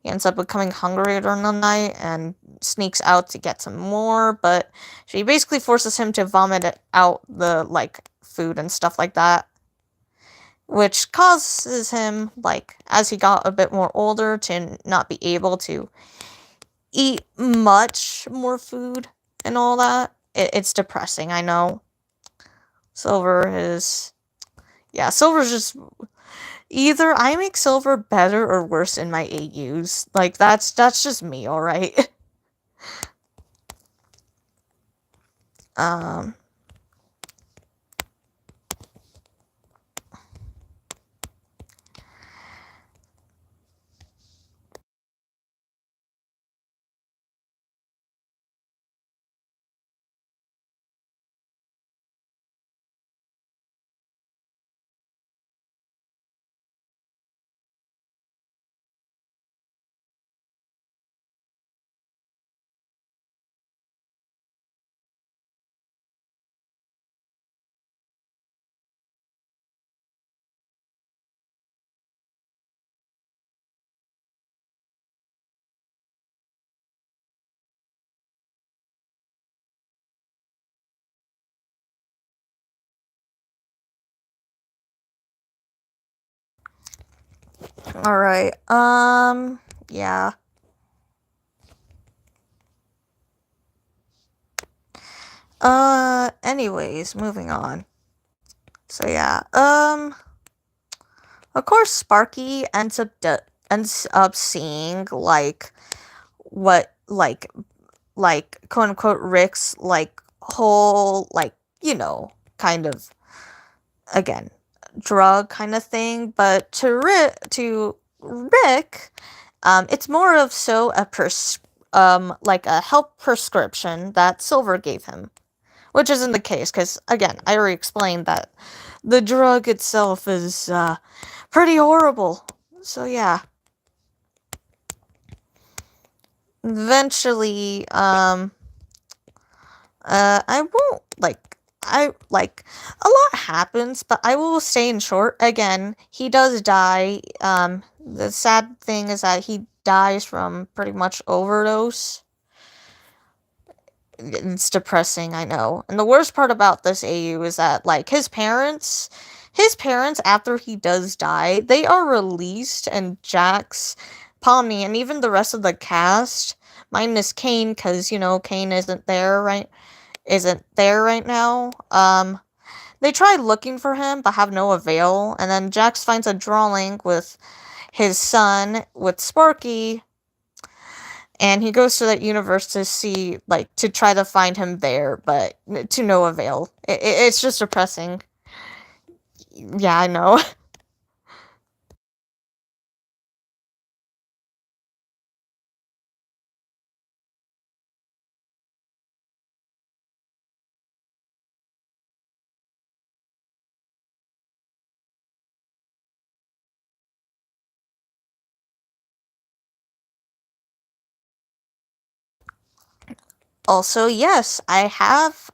He ends up becoming hungry during the night and sneaks out to get some more, but she basically forces him to vomit out the, like, food and stuff like that. Which causes him, like, as he got a bit more older, to not be able to eat much more food and all that. It's depressing, I know. Silver's just either I make Silver better or worse in my AUs. Like, that's just me, alright? um... Alright, yeah. Anyways, moving on. So yeah, of course Sparky ends up seeing, like, what, like, quote unquote, Rick's, like, whole, like, kind of, again, drug kind of thing, but to Rick, it's more of so like a help prescription that Silver gave him. Which isn't the case, because, again, I already explained that the drug itself is, pretty horrible. So, yeah. Eventually, I won't, a lot happens, but I will say in short, again, he does die. The sad thing is that he dies from pretty much overdose. It's depressing, I know. And the worst part about this AU is that, like, his parents, after he does die, they are released, and Jax, Pomni, and even the rest of the cast, minus Kane, because, Kane isn't there right now. They try looking for him, but have no avail, and then Jax finds a drawing with his son, with Sparky, and he goes to that universe to see, like, to try to find him there, but to no avail. It's just depressing. Yeah, I know. Also, yes, I have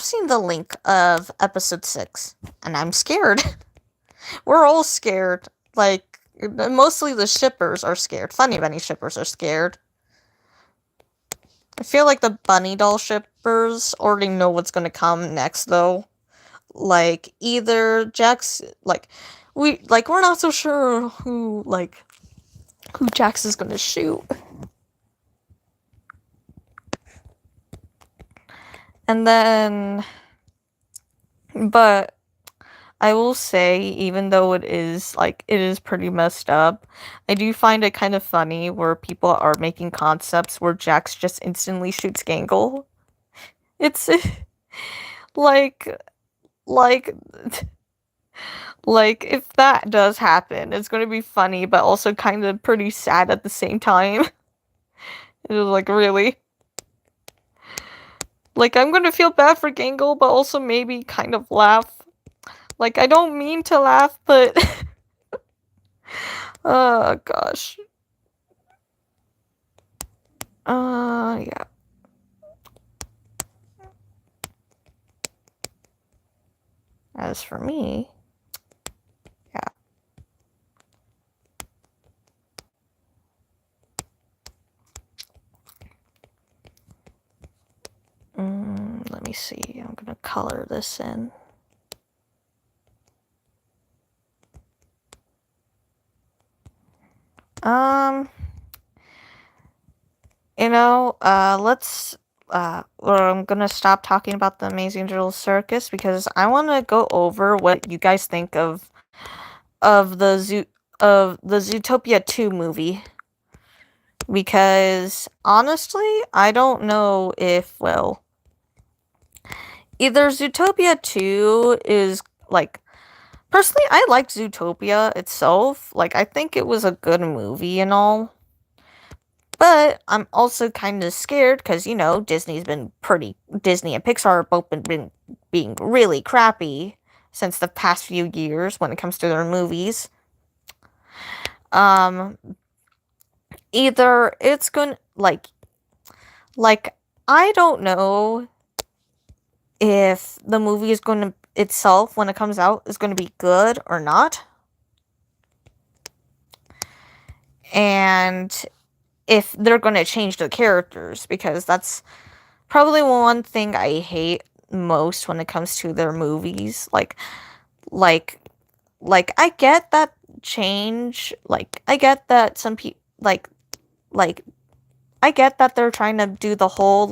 seen the link of episode 6, and I'm scared. We're all scared. Like, mostly the shippers are scared. Funny Bunny shippers are scared. I feel like the Bunny Doll shippers already know what's gonna come next, though. Like, either Jax, we're not so sure who Jax is gonna shoot. And then, but I will say, even though it is pretty messed up, I do find it kind of funny where people are making concepts where Jax just instantly shoots Gangle. It's like like like if that does happen, it's gonna be funny, but also kind of pretty sad at the same time. It was like really. Like I'm gonna feel bad for Gangle, but also maybe kind of laugh. Like I don't mean to laugh, but oh gosh. Yeah. As for me, yeah. Let me see. I'm gonna color this in. Um, let's or I'm gonna stop talking about the Amazing Digital Circus because I want to go over what you guys think of the Zootopia 2 movie. Because honestly, I don't know if either Zootopia 2 is like personally I liked Zootopia itself. Like I think it was a good movie and all. But I'm also kind of scared because, Disney and Pixar have both been being really crappy since the past few years when it comes to their movies. Um, Either it's going to, like, I don't know if the movie is going to, itself, when it comes out, is going to be good or not. And if they're going to change the characters, because that's probably one thing I hate most when it comes to their movies. Like, I get that change. Like, I get that some people like I get that they're trying to do the whole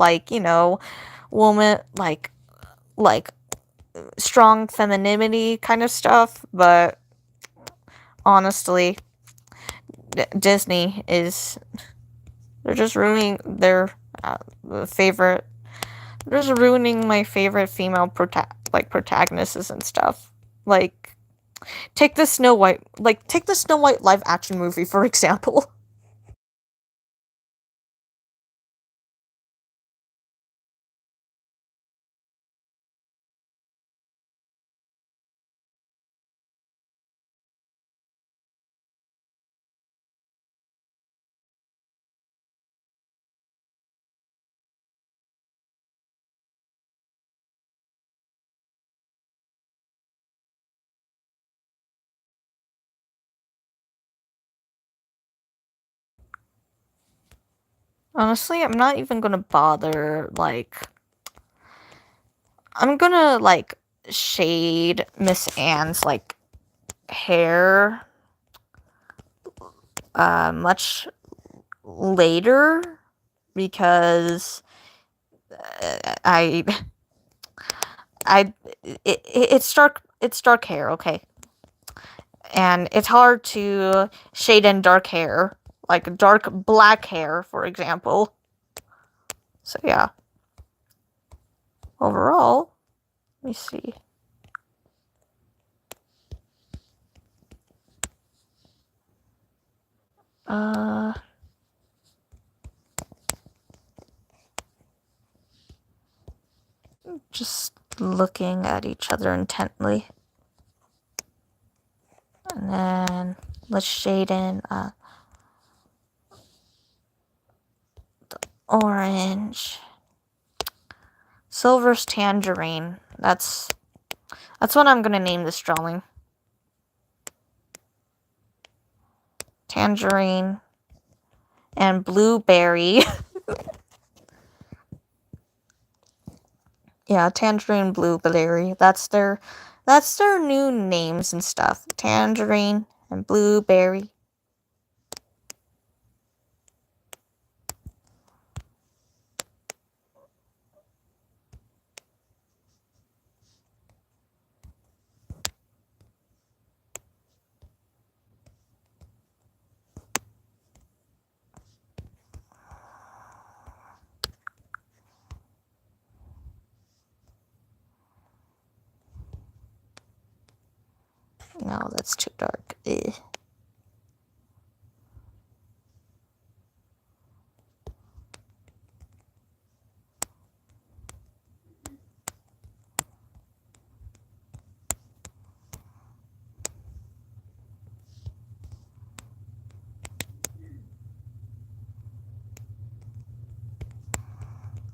woman like strong femininity kind of stuff, but honestly, Disney is they're just ruining their favorite. They're just ruining my favorite female protagonists and stuff. Like take the Snow White live action movie for example. Honestly, I'm not even gonna bother I'm gonna shade Miss Anne's hair much later because I I it's dark hair, okay? And it's hard to shade in dark hair, like dark black hair, for example. So yeah, overall, let me see. Uh just looking at each other intently. And then let's shade in orange. Silver's tangerine. That's what I'm gonna name this drawing. Tangerine and blueberry. Yeah, tangerine, blueberry. That's their new names and stuff. Tangerine and blueberry. No, that's too dark. Ugh.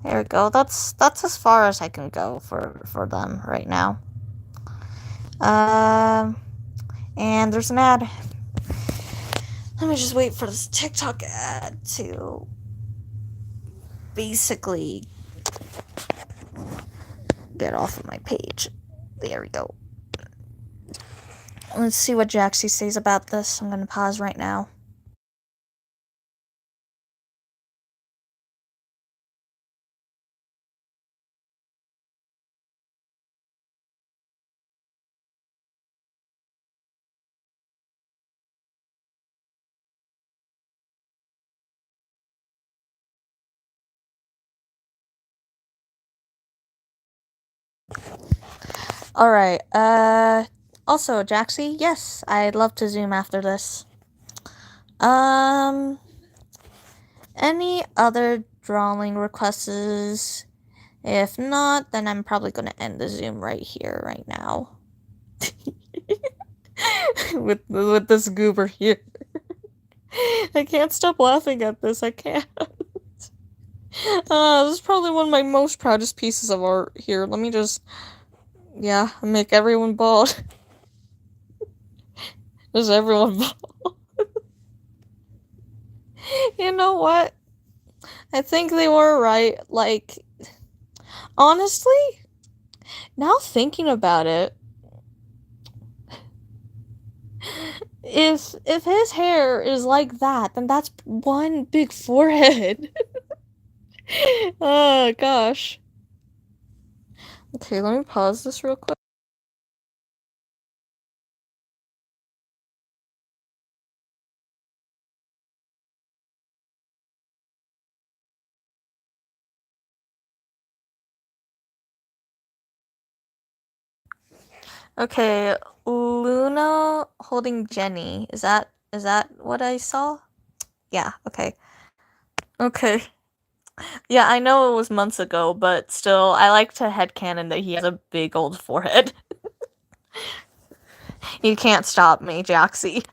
There we go. That's as far as I can go for them right now. And there's an ad. Let me just wait for this TikTok ad to basically get off of my page. There we go. Let's see what Jaxie says about this. I'm gonna pause right now. Alright, also, Jaxie, yes, I'd love to Zoom after this. Any other drawing requests? If not, then I'm probably gonna end the Zoom right here, right now. with this goober here. I can't stop laughing at this, I can't. This is probably one of my most proudest pieces of art here. Let me just, yeah, make everyone bald. Just everyone bald. You know what? I think they were right. Like, honestly, now thinking about it, if his hair is like that, then that's one big forehead. Oh gosh. Okay, let me pause this real quick. Okay, Luna holding Jenny. Is that what I saw? Yeah, okay. Okay. Yeah, I know it was months ago, but still, I like to headcanon that he has a big old forehead. You can't stop me, Jaxie.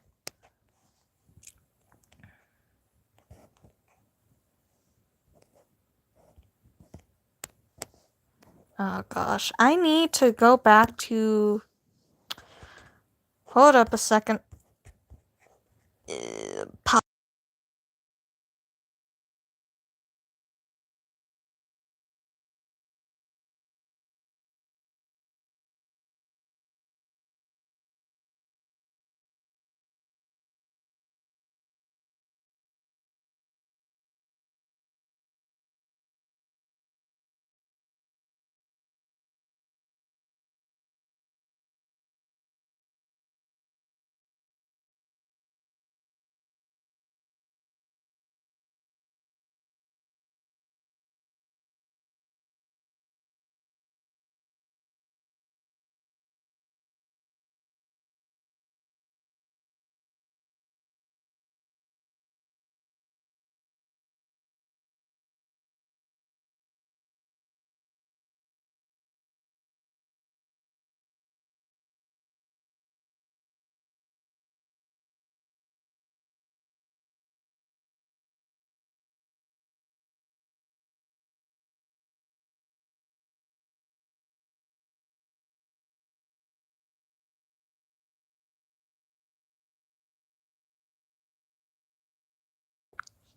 Oh gosh, I need to go back to... Hold up a second. Pop.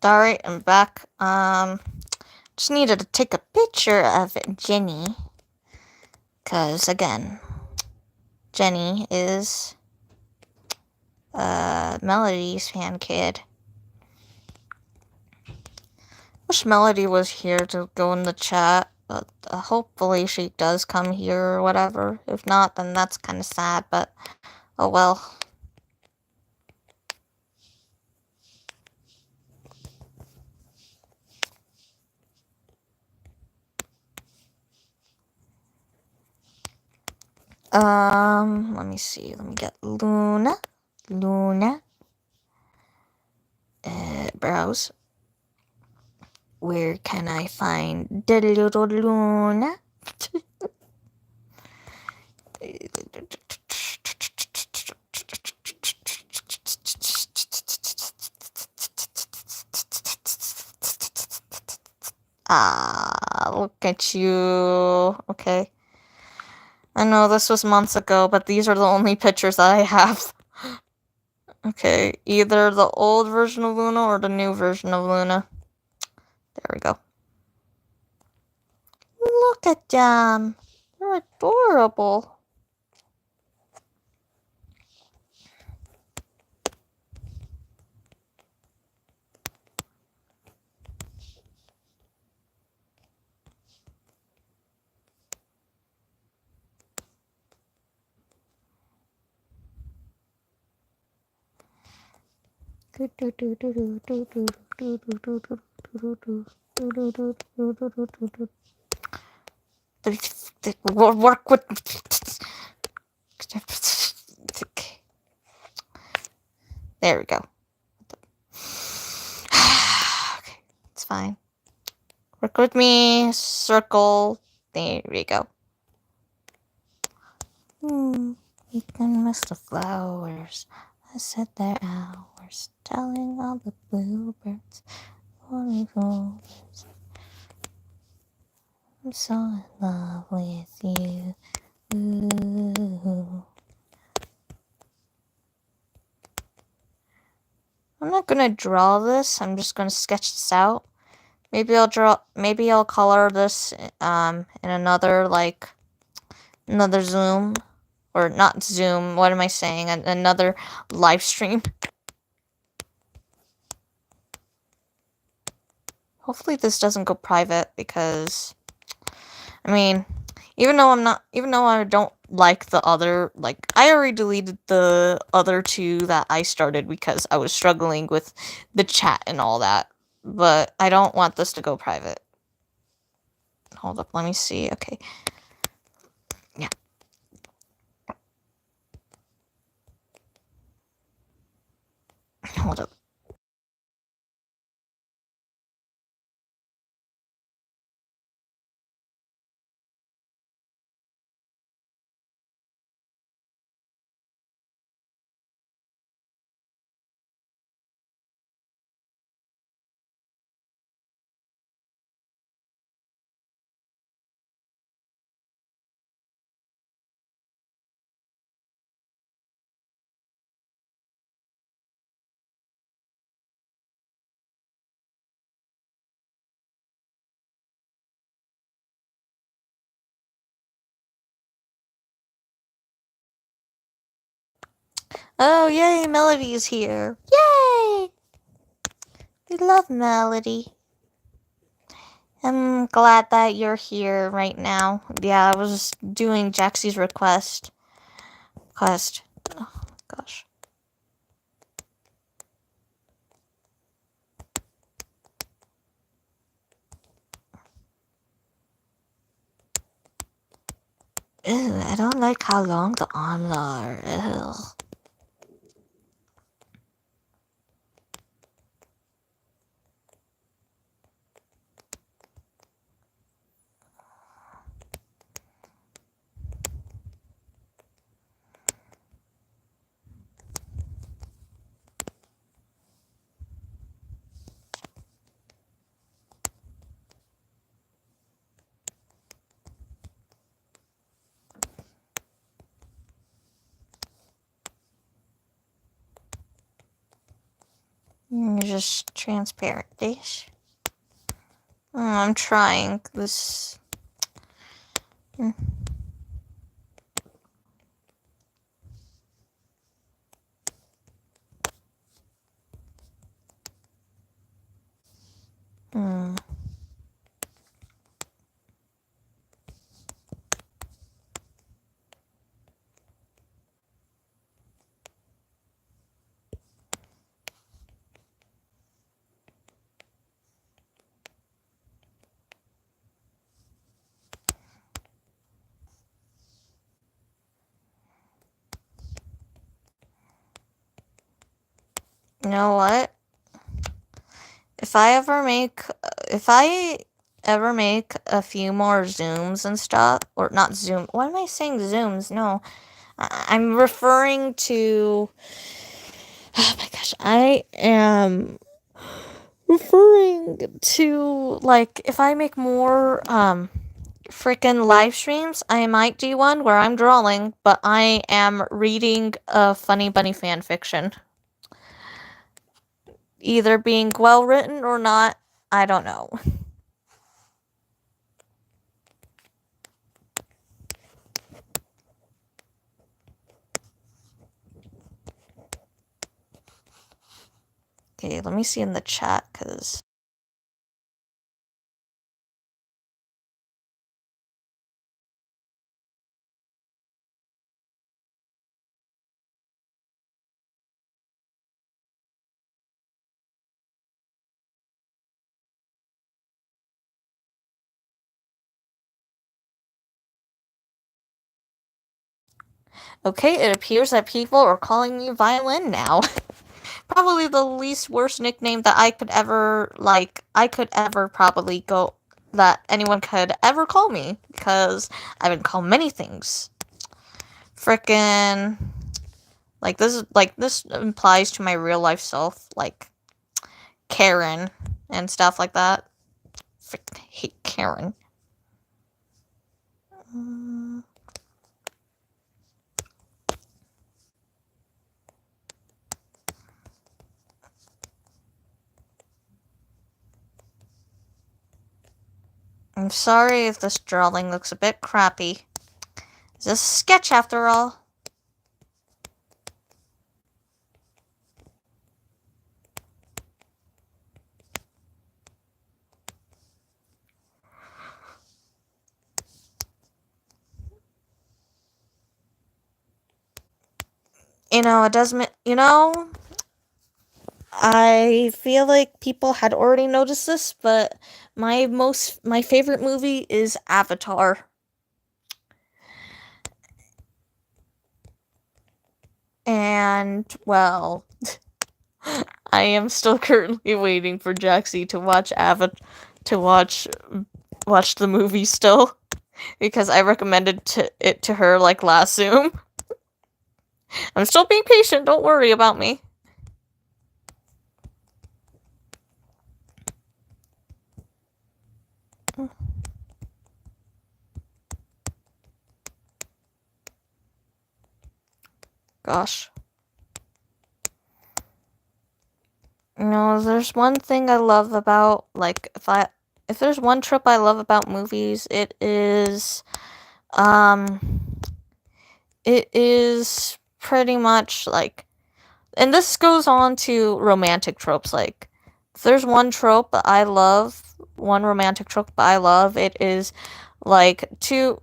Alright, I'm back. Just needed to take a picture of Jenny. Cause, again, Jenny is, Melody's fan kid. Wish Melody was here to go in the chat, but hopefully she does come here or whatever. If not, then that's kind of sad, but oh well. Let me see. Let me get Luna. Browse. Where can I find the little Luna? Ah, look at you. Okay. I know this was months ago, but these are the only pictures that I have. Okay, either the old version of Luna or the new version of Luna. There we go. Look at them. They're adorable. Work with. There we go. Okay, it's fine. Work with me. Circle. There we go. You can miss the flowers. I sit there hours telling all the bluebirds. I'm so in love with you. Ooh. I'm not gonna draw this. I'm just gonna sketch this out. Maybe I'll color this in another Zoom, or not Zoom. What am I saying? Another live stream. Hopefully this doesn't go private, because I mean, even though I don't like the other, I already deleted the other two that I started because I was struggling with the chat and all that. But I don't want this to go private. Hold up, let me see. Okay. Yeah. Hold up. Oh, yay, Melody is here. Yay! We love Melody. I'm glad that you're here right now. Yeah, I was doing Jaxie's request. Oh, gosh. Ew, I don't like how long the arms are. Ew. Just transparent dish. I'm trying this. You know what? If I ever make a few more Zooms and stuff, or not Zoom, what am I saying Zooms? No, I'm referring to, oh my gosh, I am referring to, like, if I make more, freaking live streams, I might do one where I'm drawing, but I am reading a Funny Bunny fan fiction. Either being well written or not, I don't know. Okay, let me see in the chat, because... Okay, it appears that people are calling me Violin now. Probably the least worst nickname that I could ever, probably go, that anyone could ever call me, because I've been called many things. Frickin', this implies to my real life self, like, Karen, and stuff like that. Frickin' hate Karen. I'm sorry if this drawing looks a bit crappy. It's a sketch after all. It doesn't, I feel like people had already noticed this, but my favorite movie is Avatar. And, well, I am still currently waiting for Jaxie to watch the movie still, because I recommended it to her, like, last Zoom. I'm still being patient, don't worry about me. Gosh. There's one thing I love about, like, if there's one trope I love about movies, it is pretty much, like, and this goes on to romantic tropes, like, if there's one romantic trope I love, it is, like, two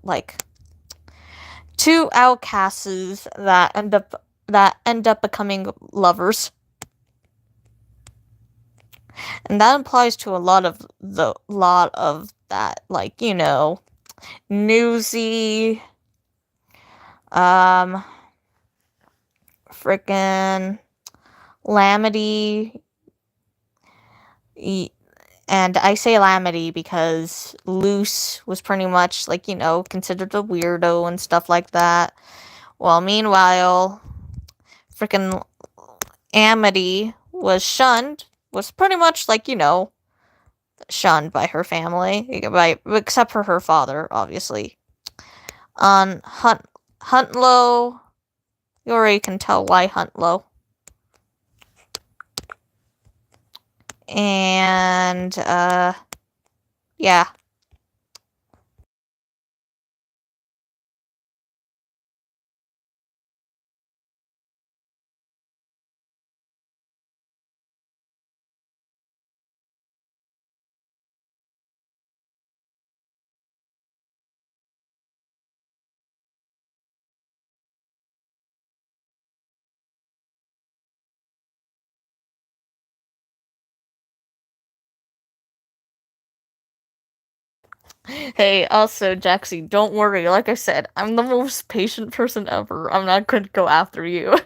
outcasts that end up becoming lovers. And that applies to a lot of that, like, Newsy, frickin' Lamity, and I say Lamity because Luce was pretty much, like, considered a weirdo and stuff like that. Well, meanwhile, frickin' Amity was pretty much, like, shunned by her family, except for her father, obviously. On Huntlow, you already can tell why Huntlow. And, yeah. Hey, also, Jaxie, don't worry. Like I said, I'm the most patient person ever. I'm not going to go after you.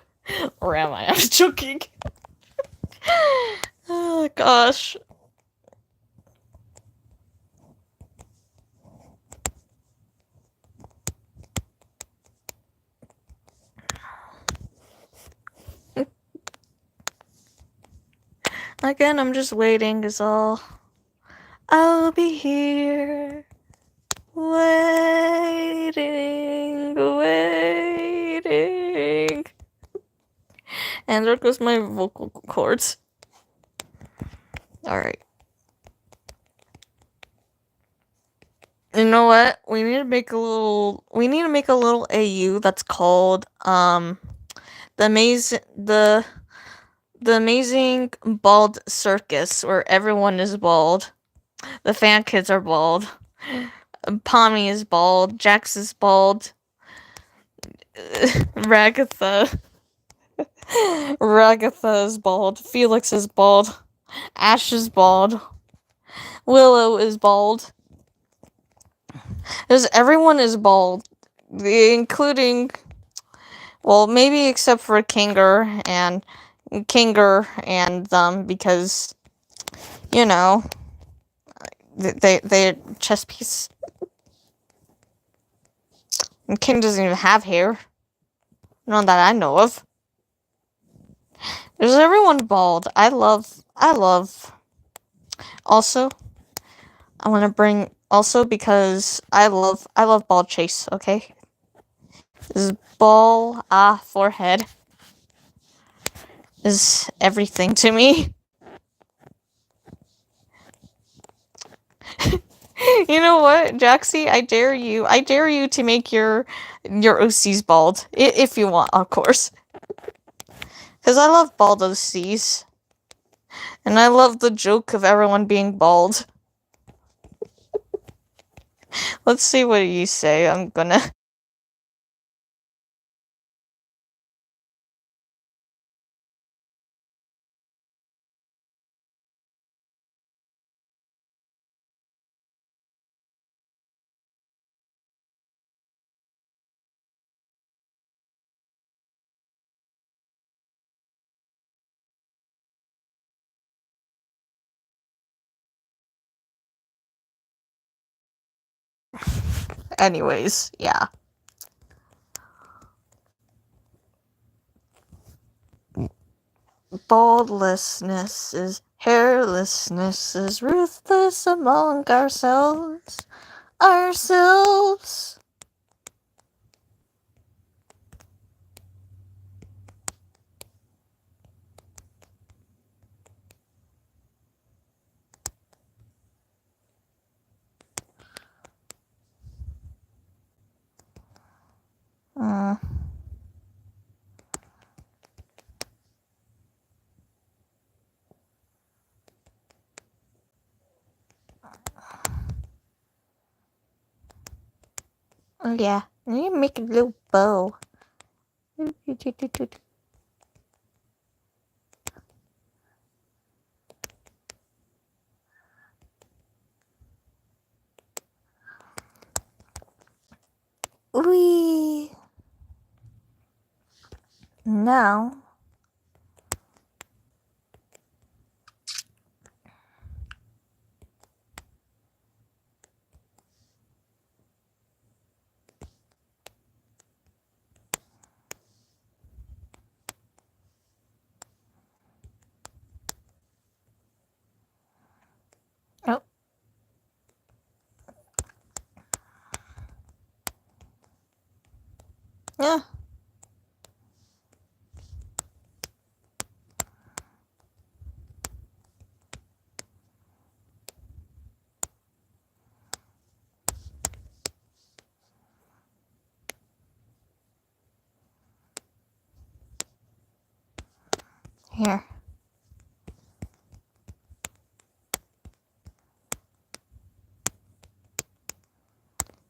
Or am I? I'm joking. Oh gosh. Again, I'm just waiting is all. I'll be here. Waiting, waiting. And there goes my vocal cords. Alright. You know what? We need to make a little AU that's called the amazing bald circus where everyone is bald. The fan kids are bald. Pommy is bald. Jax is bald. Ragatha. Ragatha is bald. Felix is bald. Ash is bald. Willow is bald. Because everyone is bald. Including, well, maybe except for Kinger and them, because, you know, they're chess piece. And King doesn't even have hair. None that I know of. There's everyone bald. I love. Also, I want to bring also because I love bald chase. Okay, this is ball forehead is everything to me. You know what, Jaxie? I dare you. I dare you to make your OCs bald if you want, of course. Because I love bald OCs. And I love the joke of everyone being bald. Let's see what you say. I'm gonna... Anyways, yeah. Baldlessness is hairlessness is ruthless among ourselves. Ourselves. Uh. Oh yeah, I need to make a little bow. Wee. Now. Oh. Yeah. Here.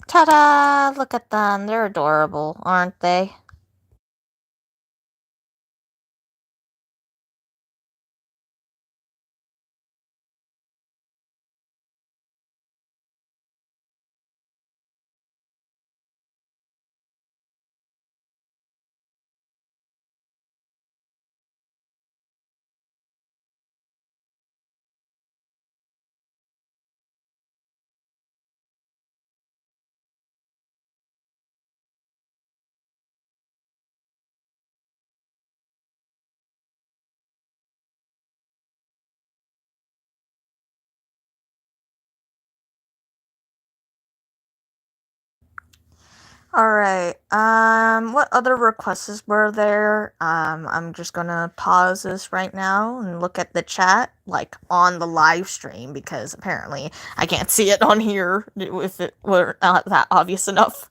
Ta-da! Look at them. They're adorable, aren't they? Alright, what other requests were there? I'm just gonna pause this right now and look at the chat, like, on the live stream, because apparently I can't see it on here if it were not that obvious enough.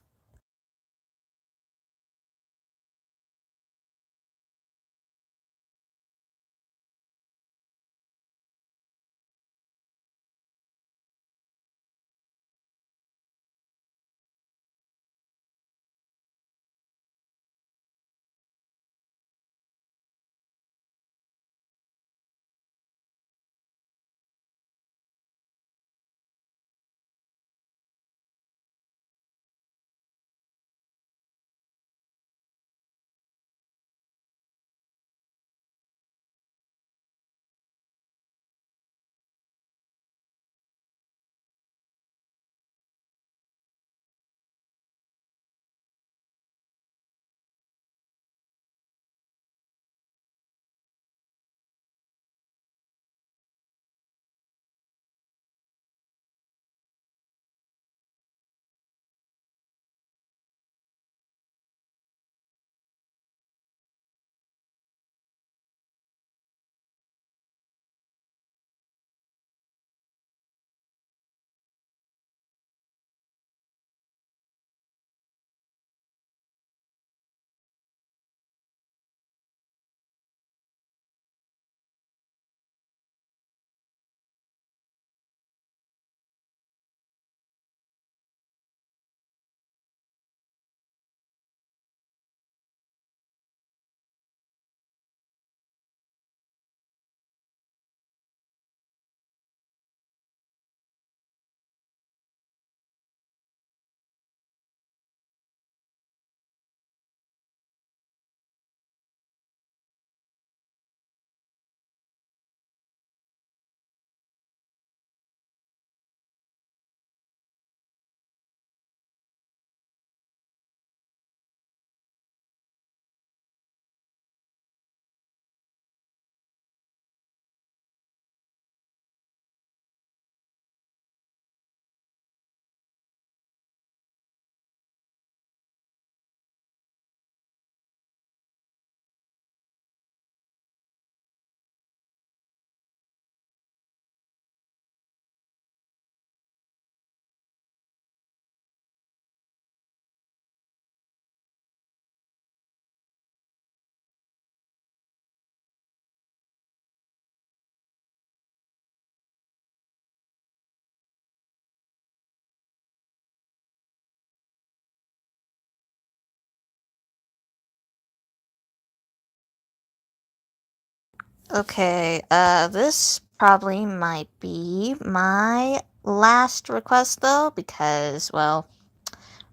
Okay, this probably might be my last request though, because, well,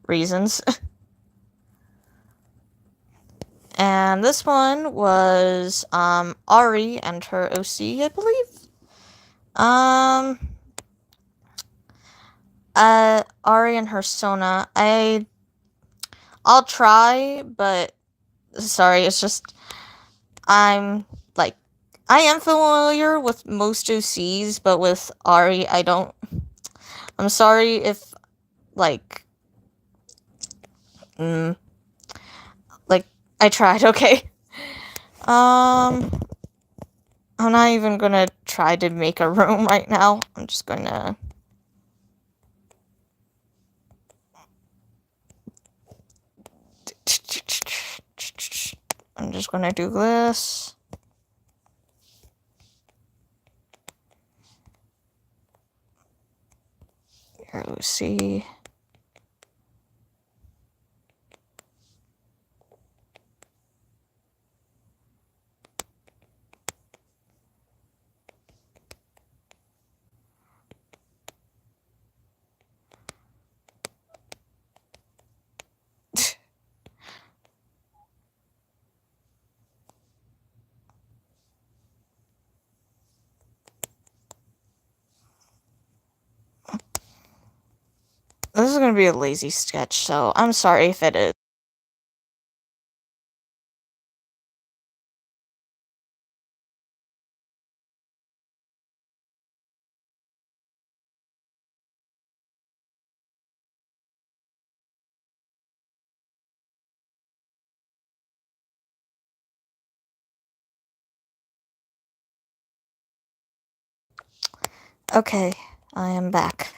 reasons. And this one was, Ari and her OC, I believe? Um, Ari and her Sona. I'll try, but sorry, it's just, I'm, like, I am familiar with most OCs, but with Ari, I don't. I'm sorry if, like, mm, like, I tried, okay? Um, I'm not even gonna try to make a room right now. I'm just gonna... I'm just gonna do this. Here, let's see. This is gonna be a lazy sketch, so I'm sorry if it is. Okay, I am back.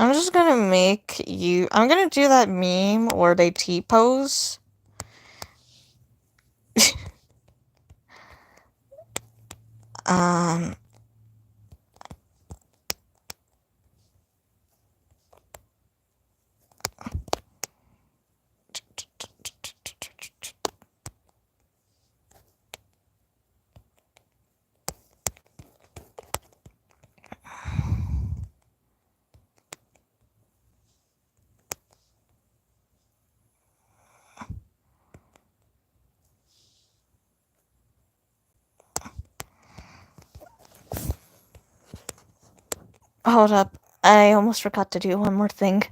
I'm just gonna I'm gonna do that meme where they T-pose. um... Hold up. I almost forgot to do one more thing.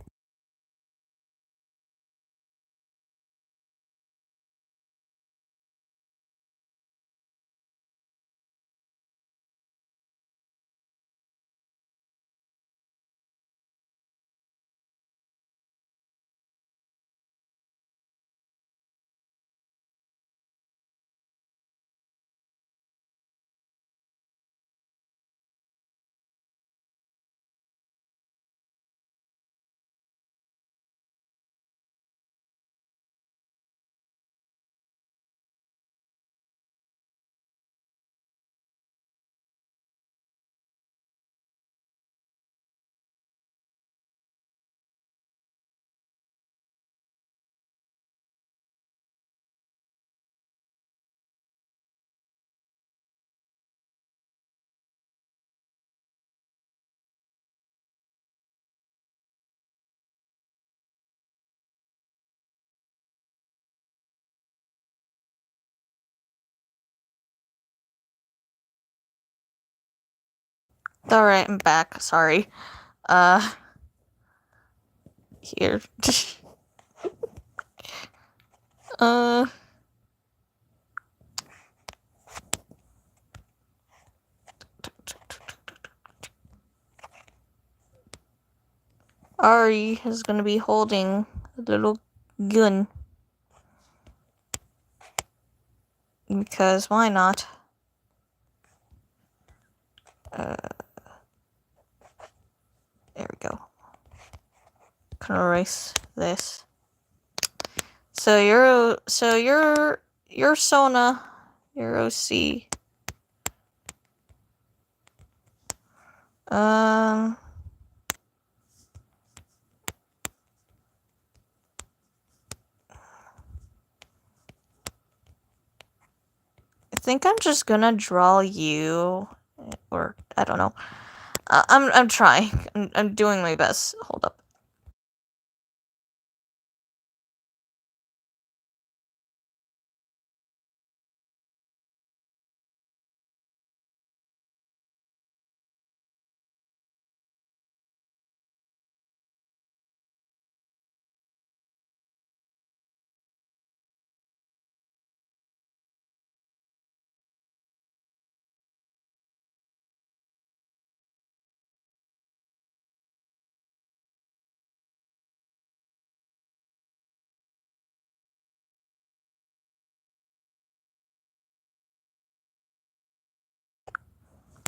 Alright, I'm back. Sorry. Here. uh... Ari is gonna be holding a little gun. Because why not? There we go. Can erase this. So you're Sona. You're OC. I think I'm just gonna draw you, or I don't know. I'm trying. I'm doing my best. Hold up.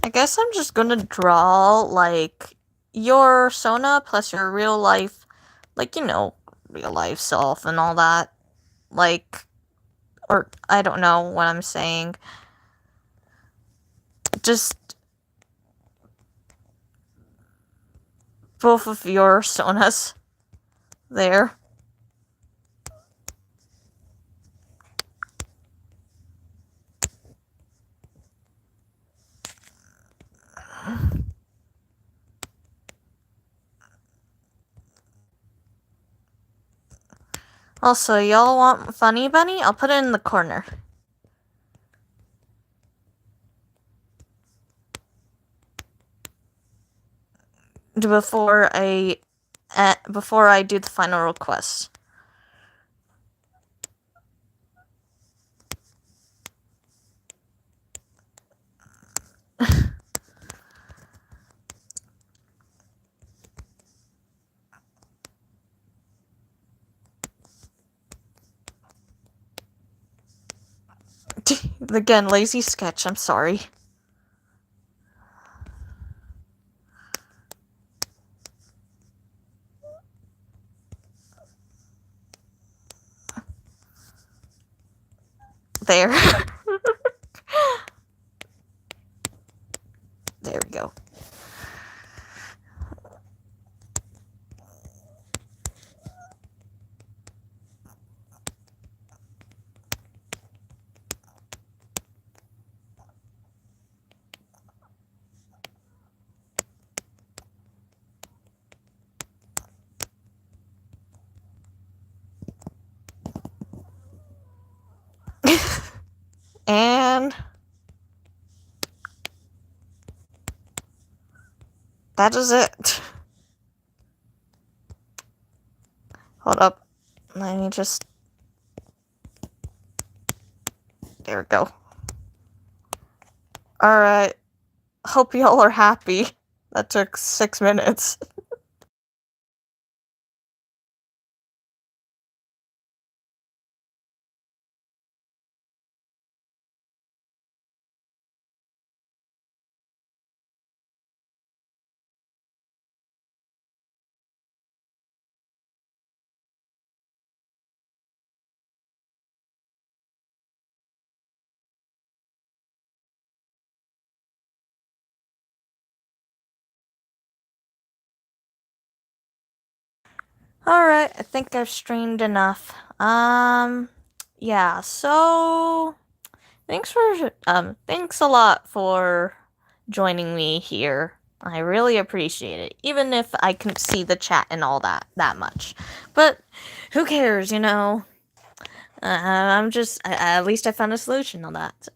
I guess I'm just gonna draw like your Sona plus your real life, like real life self and all that, like, or I don't know what I'm saying. Just both of your Sonas there. Also, y'all want Funny Bunny? I'll put it in the corner. Before I do the final request. Again, lazy sketch, I'm sorry. There. There we go. And that is it. Hold up. Let me just... There we go. Alright. Hope y'all are happy. That took 6 minutes. Alright, I think I've streamed enough. Yeah, so thanks a lot for joining me here. I really appreciate it, even if I couldn't see the chat and all that much. But who cares, you know? At least I found a solution on that.